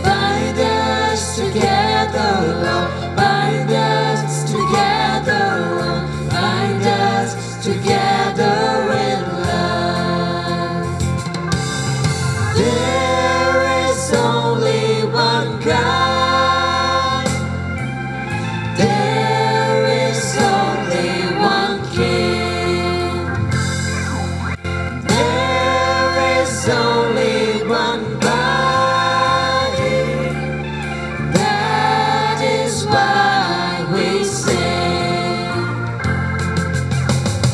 Bind us together, Lord. Bind us together, Lord. Bind us together in love. There is only one God. There is only one King. There is only one body. That is why we sing.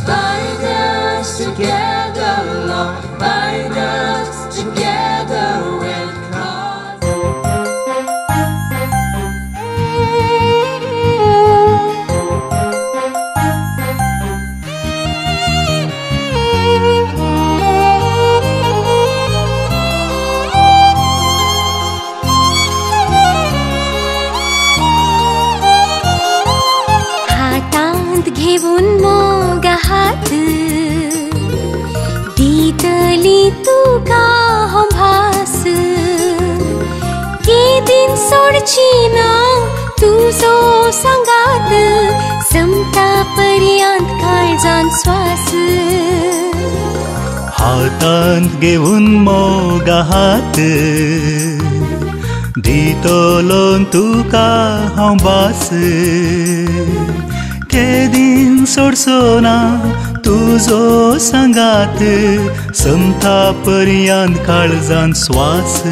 Bind us together, Lord. Bind us together with cross. सूर्याची ना तुझो संगात समता पर्यंत काळजान श्वास हातांत घेऊन मोगा हात दितोलोन तुका हांव बास केदीन सोडचो ना तुझो संगात समता पर्यंत काळजान श्वास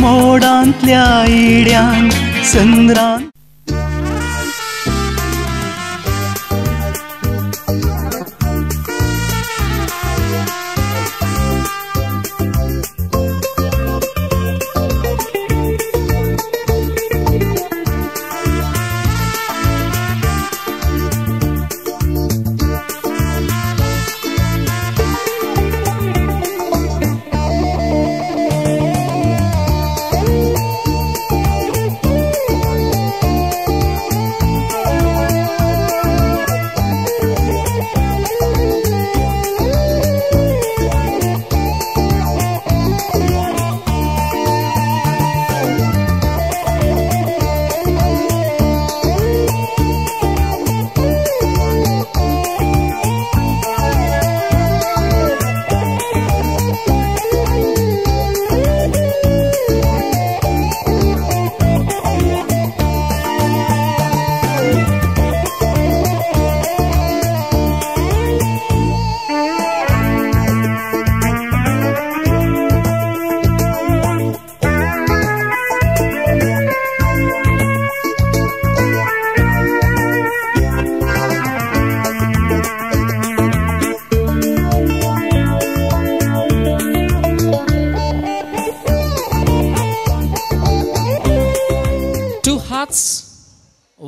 मोडांतल्या इड्यान संद्रान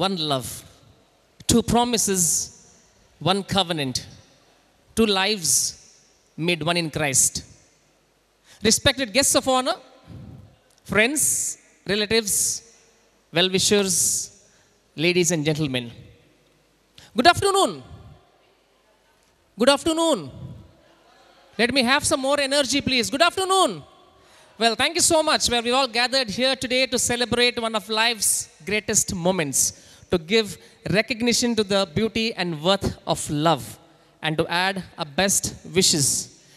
one love, two promises, one covenant, two lives made one in Christ. Respected guests of honor, friends, relatives, well-wishers, ladies and gentlemen. Good afternoon. Good afternoon. Let me have some more energy, please. Good afternoon. Well, thank you so much. Well, we all gathered here today to celebrate one of life's greatest moments, to give recognition to the beauty and worth of love, and to add our best wishes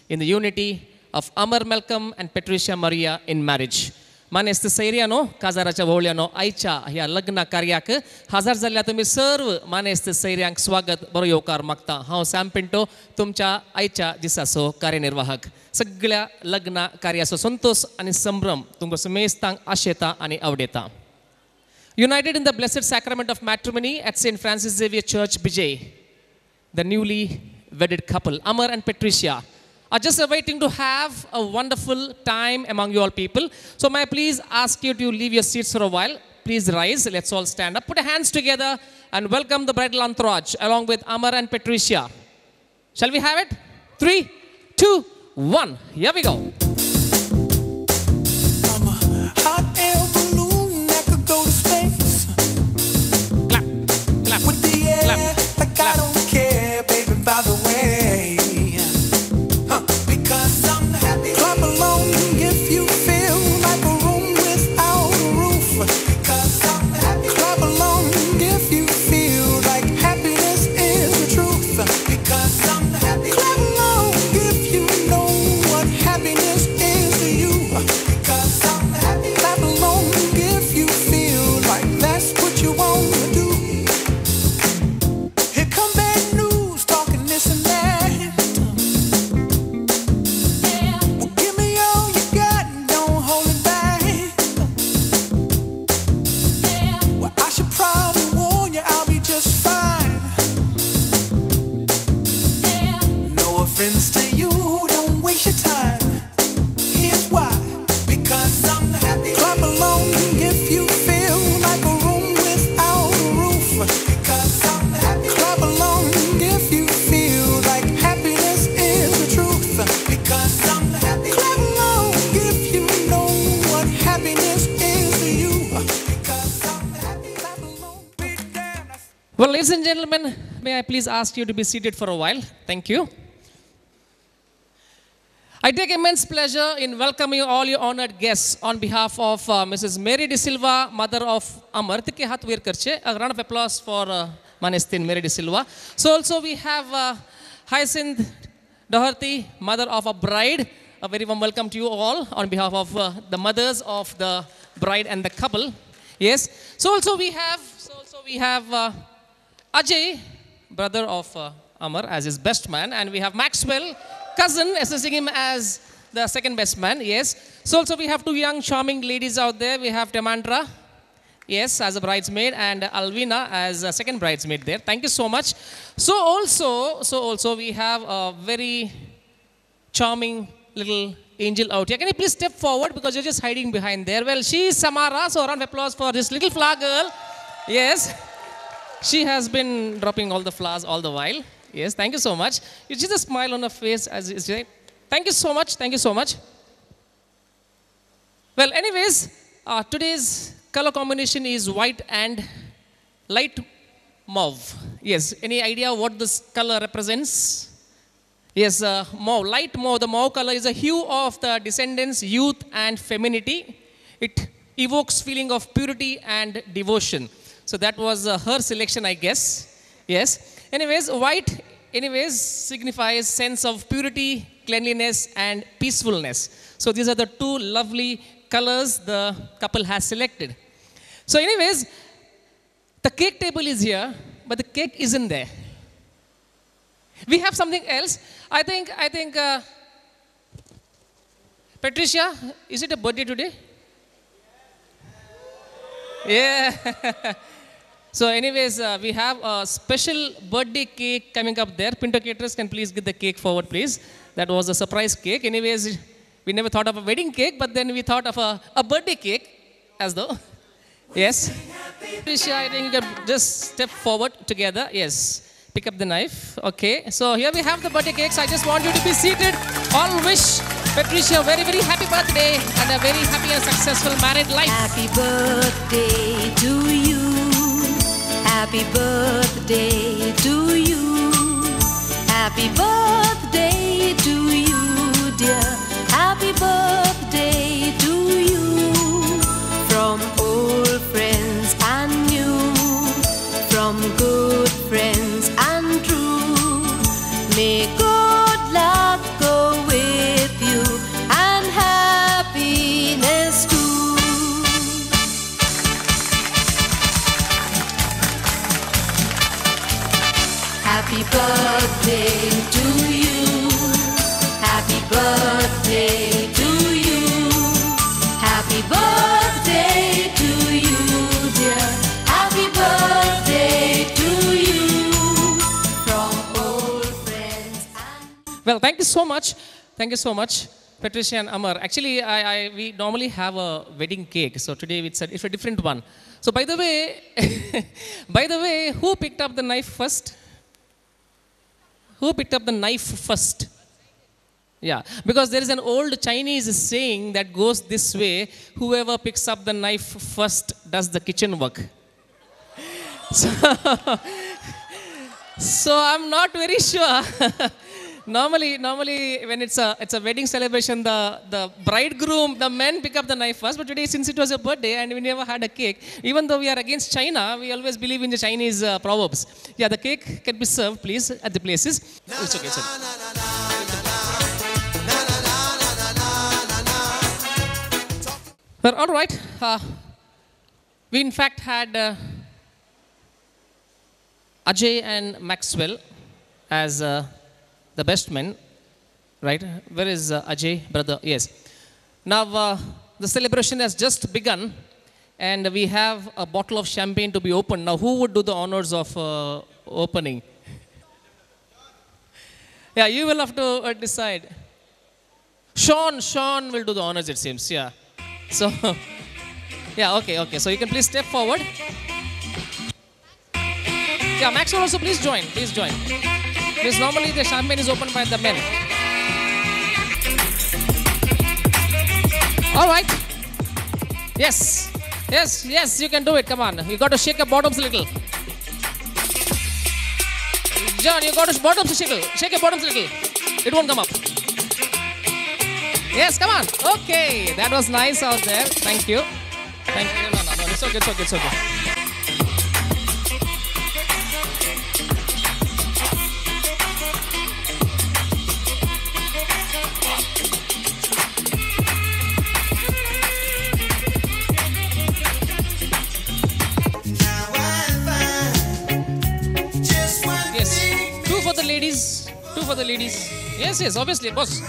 in the unity of Amar Malcolm and Patricia Maria in marriage. माने सैर्यानो काजाराच्या भोवळ्यानो आयच्या ह्या लग्न कार्याक हजार जाल्ल्या तुमी सर्व मानेस्त सैर्यांक स्वागत बरो येवकार मागता हांव सॅम पिंटो तुमच्या आयच्या दिसाचो कार्यनिर्वाहक सगळ्या लग्न कार्याचो संतोष आनी संभ्रम तुमकां समेस्तांक आशेता आनी आवडेता. United in the blessed sacrament of matrimony at St. Francis Xavier Church, Bijay, the newly wedded couple, Amar and Patricia, are just awaiting to have a wonderful time among you all people. So may I please ask you to leave your seats for a while. Please rise. Let's all stand up. Put your hands together and welcome the bridal entourage along with Amar and Patricia. Shall we have it? 3, 2, 1. Here we go. Happiness Well, ladies and gentlemen, may I please ask you to be seated for a while? Thank you. I take immense pleasure in welcoming all your honored guests on behalf of Mrs. Mary De Silva, mother of Amar. A round of applause for Manestin Mary De Silva. So also we have Hyacinth Doherty, mother of a bride. A very warm welcome to you all on behalf of the mothers of the bride and the couple. Yes. So also we have Ajay, brother of Amar, as his best man, and we have Maxwell, cousin, assisting him as the second best man. Yes. So also we have two young charming ladies out there. We have Tamandra, yes, as a bridesmaid, and Alvina as a second bridesmaid there. Thank you so much. So also we have a very charming little angel out here. Can you please step forward because you're just hiding behind there? Well, she is Samara, so a round of applause for this little flower girl. Yes. She has been dropping all the flowers all the while. Yes, thank you so much. You just a smile on her face as you say. Thank you so much. Thank you so much. Well, anyways, today's color combination is white and light mauve. Yes, any idea what this color represents? Yes, mauve, light mauve. The mauve color is a hue of the descendants, youth and femininity. It evokes feeling of purity and devotion. So that was her selection, I guess. Yes. Anyways, white signifies sense of purity, cleanliness and peacefulness. So these are the two lovely colors the couple has selected. So anyways, the cake table is here, but the cake isn't there. We have something else. I think Patricia, is it a birthday today? Yeah. So anyways, we have a special birthday cake coming up there. Pinto Caterers, can please get the cake forward, please. That was a surprise cake. Anyways, we never thought of a wedding cake, but then we thought of a birthday cake, as though. Yes. Patricia, I think you can just step forward together. Yes. Pick up the knife. Okay. So here we have the birthday cakes. I just want you to be seated. All wish Patricia a very, very happy birthday and a very happy and successful married life. Happy birthday to you. Happy birthday to you. Happy birthday to you, dear. Happy birthday to you. From old friends and new, from good friends and true. May good luck go with you and happiness too. Happy birthday to you. Happy birthday to you. Happy birthday to you, dear. Happy birthday to you. From old friends and... Well, thank you so much. Thank you so much, Patricia and Amar. Actually, we normally have a wedding cake. So today it's a different one. So by the way, who picked up the knife first? Who picked up the knife first? Yeah, because there is an old Chinese saying that goes this way: whoever picks up the knife first does the kitchen work. So I'm not very sure. Normally, when it's a wedding celebration, the bridegroom, the men pick up the knife first. But today, since it was a birthday and we never had a cake, even though we are against China, we always believe in the Chinese proverbs. Yeah, the cake can be served, please, at the places. It's okay, it's okay. Well, all right. We in fact had Ajay and Maxwell as the best men, right? Where is Ajay, brother? Yes. Now, the celebration has just begun, and we have a bottle of champagne to be opened. Now, who would do the honors of opening? Yeah, you will have to decide. Sean will do the honors, it seems, yeah. So, yeah, okay. So, you can please step forward. Yeah, Maxwell also, please join. Because normally the champagne is opened by the men. All right. Yes, you can do it. Come on. You got to shake your bottoms a little. John, you got his bottoms to shake. Shake your bottoms a little. It won't come up. Yes, come on. Okay, that was nice out there. Thank you. Thank you. No. It's okay. It's okay. Two for the ladies. Yes, obviously, boss.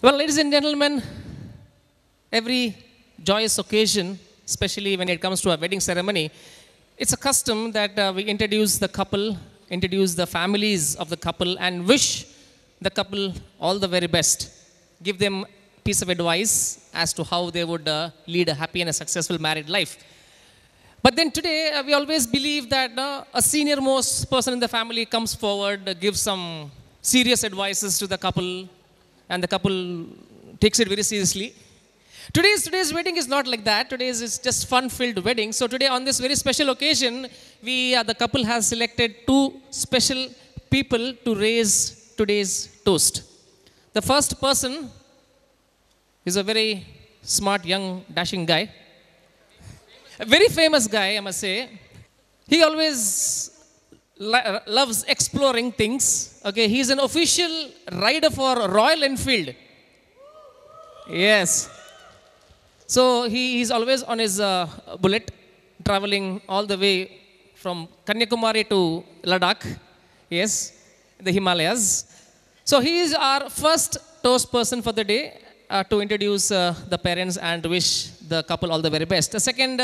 Well, ladies and gentlemen, every joyous occasion, especially when it comes to a wedding ceremony, it's a custom that we introduce the couple, introduce the families of the couple, and wish the couple all the very best. Give them a piece of advice as to how they would lead a happy and a successful married life. But then today, we always believe that a senior most person in the family comes forward, gives some serious advices to the couple, and the couple takes it very seriously. Today's wedding is not like that. Today's is just fun-filled wedding. So today, on this very special occasion, the couple has selected two special people to raise today's toast. The first person is a very smart, young, dashing guy. A very famous guy, I must say. He always loves exploring things. Okay, he's an official rider for Royal Enfield. Yes. So he's always on his bullet, traveling all the way from Kanyakumari to Ladakh. Yes, the Himalayas. So he is our first toast person for the day. To introduce the parents and wish the couple all the very best. The second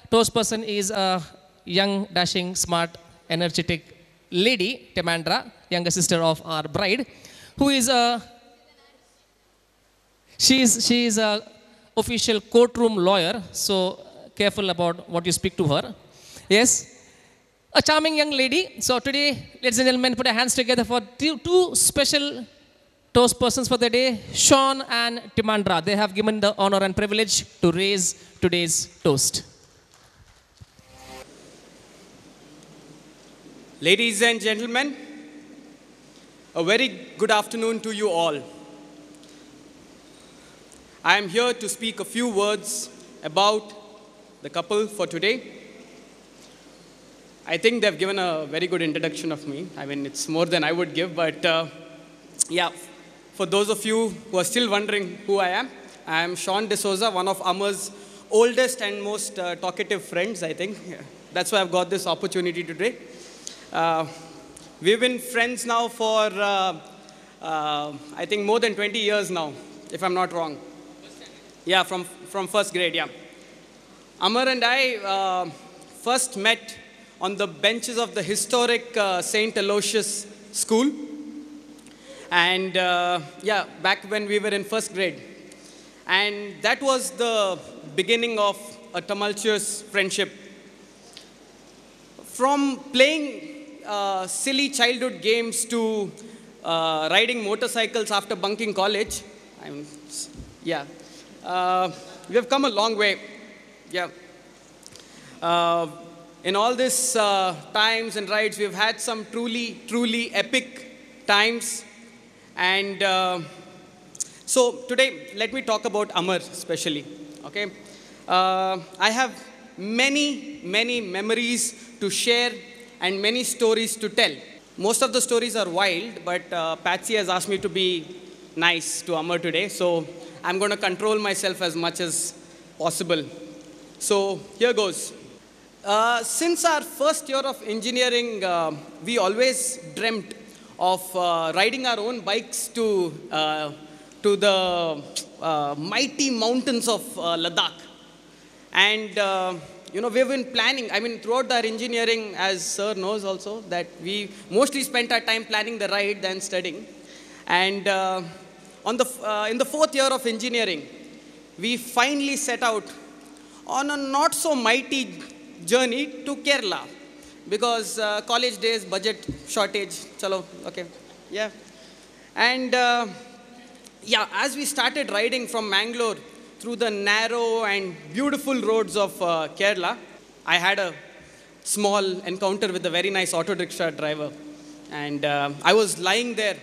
toast person is a young, dashing, smart, energetic lady, Temandra, younger sister of our bride, who is she's a official courtroom lawyer, so careful about what you speak to her. Yes, a charming young lady. So today, ladies and gentlemen, put your hands together for two special toast persons for the day, Sean and Timandra. They have given the honor and privilege to raise today's toast. Ladies and gentlemen, a very good afternoon to you all. I am here to speak a few words about the couple for today. I think they've given a very good introduction of me. I mean, it's more than I would give, but yeah. For those of you who are still wondering who I am Sean D'Souza, one of Amar's oldest and most talkative friends, I think. That's why I've got this opportunity today. We've been friends now for, I think, more than 20 years now, if I'm not wrong. Yeah, from first grade, yeah. Amar and I first met on the benches of the historic St. Aloysius School. And yeah, back when we were in first grade. And that was the beginning of a tumultuous friendship. From playing silly childhood games to riding motorcycles after bunking college, yeah, we have come a long way. Yeah. In all these times and rides, we've had some truly epic times. And so today, let me talk about Amar especially, okay? I have many memories to share and many stories to tell. Most of the stories are wild, but Patsy has asked me to be nice to Amar today, so I'm going to control myself as much as possible. So here goes. Since our first year of engineering, we always dreamt of riding our own bikes to the mighty mountains of Ladakh. And, you know, we've been planning, I mean, throughout our engineering, as Sir knows also, that we mostly spent our time planning the ride than studying. And in the fourth year of engineering, we finally set out on a not so mighty journey to Kerala. Because college days, budget shortage, chalo, okay, yeah. And yeah, as we started riding from Mangalore through the narrow and beautiful roads of Kerala, I had a small encounter with a very nice auto rickshaw driver. And I was lying there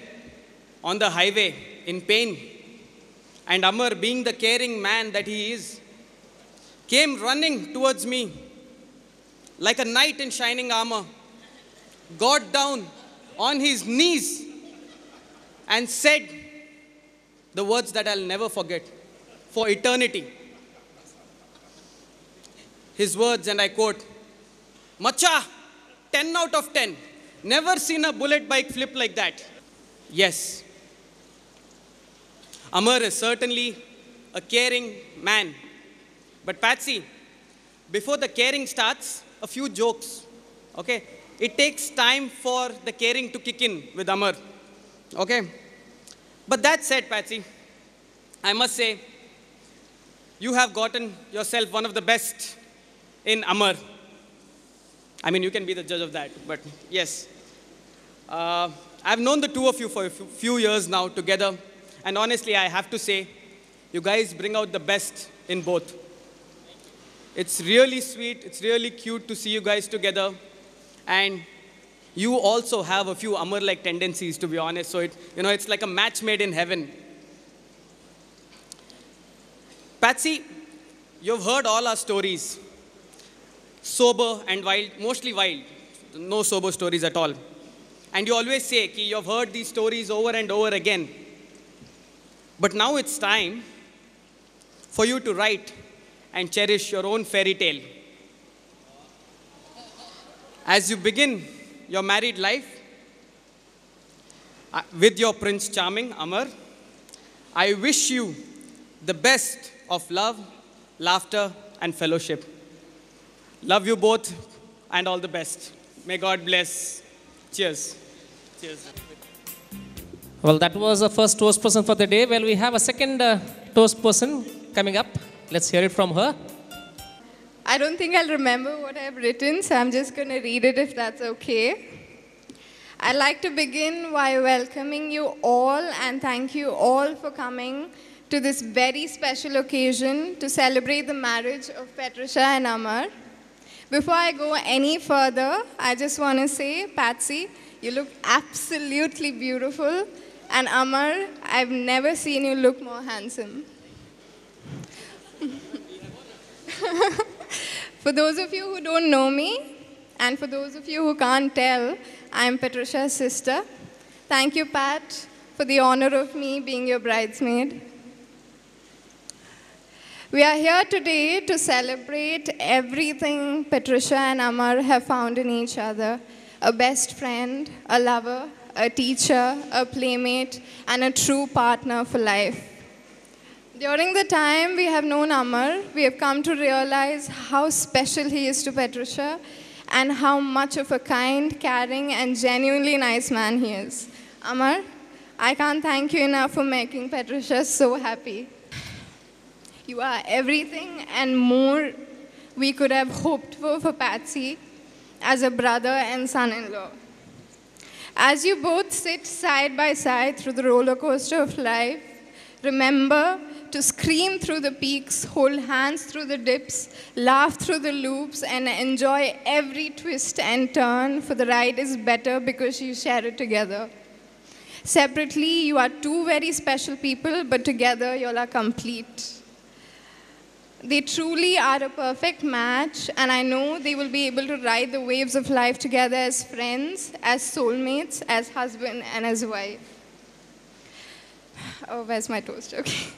on the highway in pain. And Amar, being the caring man that he is, came running towards me like a knight in shining armor, got down on his knees and said the words that I'll never forget for eternity. His words, and I quote, "Macha, 10 out of 10. Never seen a bullet bike flip like that." Yes, Amar is certainly a caring man. But Patsy, before the caring starts, a few jokes, okay? It takes time for the caring to kick in with Amar, okay? But that said, Patsy, I must say, you have gotten yourself one of the best in Amar. I mean, you can be the judge of that, but yes. I've known the two of you for a few years now together, and honestly, I have to say, you guys bring out the best in both. It's really sweet, it's really cute to see you guys together, and you also have a few Amar-like tendencies, to be honest, so it's like a match made in heaven. Patsy, you've heard all our stories, sober and wild, mostly wild, no sober stories at all. And you always say, Ki, you've heard these stories over and over again. But now it's time for you to write and cherish your own fairy tale. As you begin your married life with your Prince Charming, Amar, I wish you the best of love, laughter, and fellowship. Love you both, and all the best. May God bless. Cheers. Cheers. Well, that was the first toast person for the day. Well, we have a second toast person coming up. Let's hear it from her. I don't think I'll remember what I've written, so I'm just going to read it if that's okay. I'd like to begin by welcoming you all and thank you all for coming to this very special occasion to celebrate the marriage of Patricia and Amar. Before I go any further, I just want to say, Patsy, you look absolutely beautiful. And Amar, I've never seen you look more handsome. For those of you who don't know me, and for those of you who can't tell, I'm Patricia's sister. Thank you, Pat, for the honor of me being your bridesmaid. We are here today to celebrate everything Patricia and Amar have found in each other. A best friend, a lover, a teacher, a playmate, and a true partner for life. During the time we have known Amar, we have come to realize how special he is to Patricia and how much of a kind, caring, and genuinely nice man he is. Amar, I can't thank you enough for making Patricia so happy. You are everything and more we could have hoped for Patsy as a brother and son-in-law. As you both sit side by side through the roller coaster of life, remember to scream through the peaks, hold hands through the dips, laugh through the loops, and enjoy every twist and turn, for the ride is better because you share it together. Separately, you are two very special people, but together, you all are complete. They truly are a perfect match, and I know they will be able to ride the waves of life together as friends, as soulmates, as husband and as wife. Oh, where's my toast? Okay.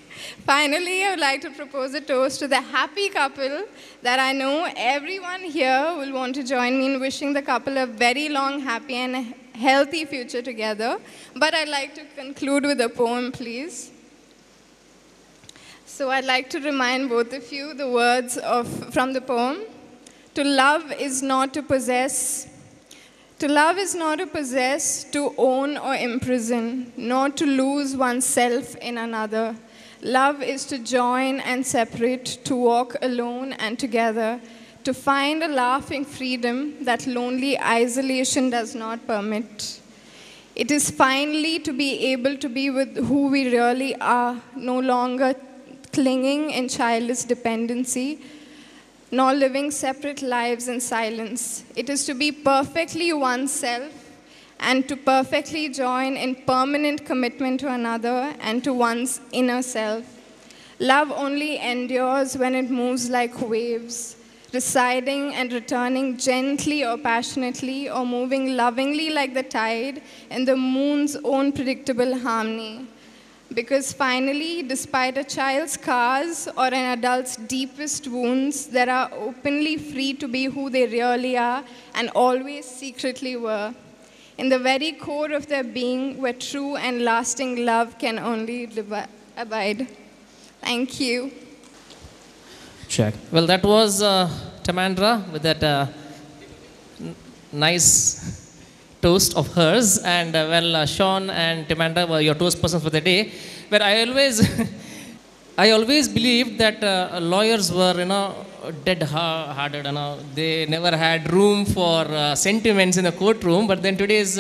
Finally, I would like to propose a toast to the happy couple that I know everyone here will want to join me in wishing the couple a very long, happy, and healthy future together. But I'd like to conclude with a poem, please. So I'd like to remind both of you the words from the poem. To love is not to possess. To love is not to possess, to own or imprison, nor to lose oneself in another. Love is to join and separate, to walk alone and together, to find a laughing freedom that lonely isolation does not permit. It is finally to be able to be with who we really are, no longer clinging in childless dependency, nor living separate lives in silence. It is to be perfectly oneself and to perfectly join in permanent commitment to another and to one's inner self. Love only endures when it moves like waves, residing and returning gently or passionately, or moving lovingly like the tide in the moon's own predictable harmony. Because finally, despite a child's scars or an adult's deepest wounds, they are openly free to be who they really are and always secretly were, in the very core of their being, where true and lasting love can only abide. Thank you. Check. Well, that was Tamandra with that nice toast of hers, and Sean and Tamandra were your toast persons for the day. But I always believed that lawyers were, dead-hearted. They never had room for sentiments in the courtroom. But then today's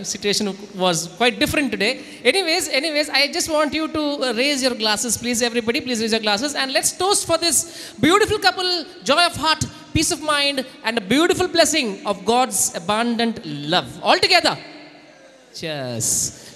situation was quite different today. Anyways, I just want you to raise your glasses, please. Everybody, please raise your glasses, and let's toast for this beautiful couple, joy of heart, peace of mind, and a beautiful blessing of God's abundant love. All together. Cheers.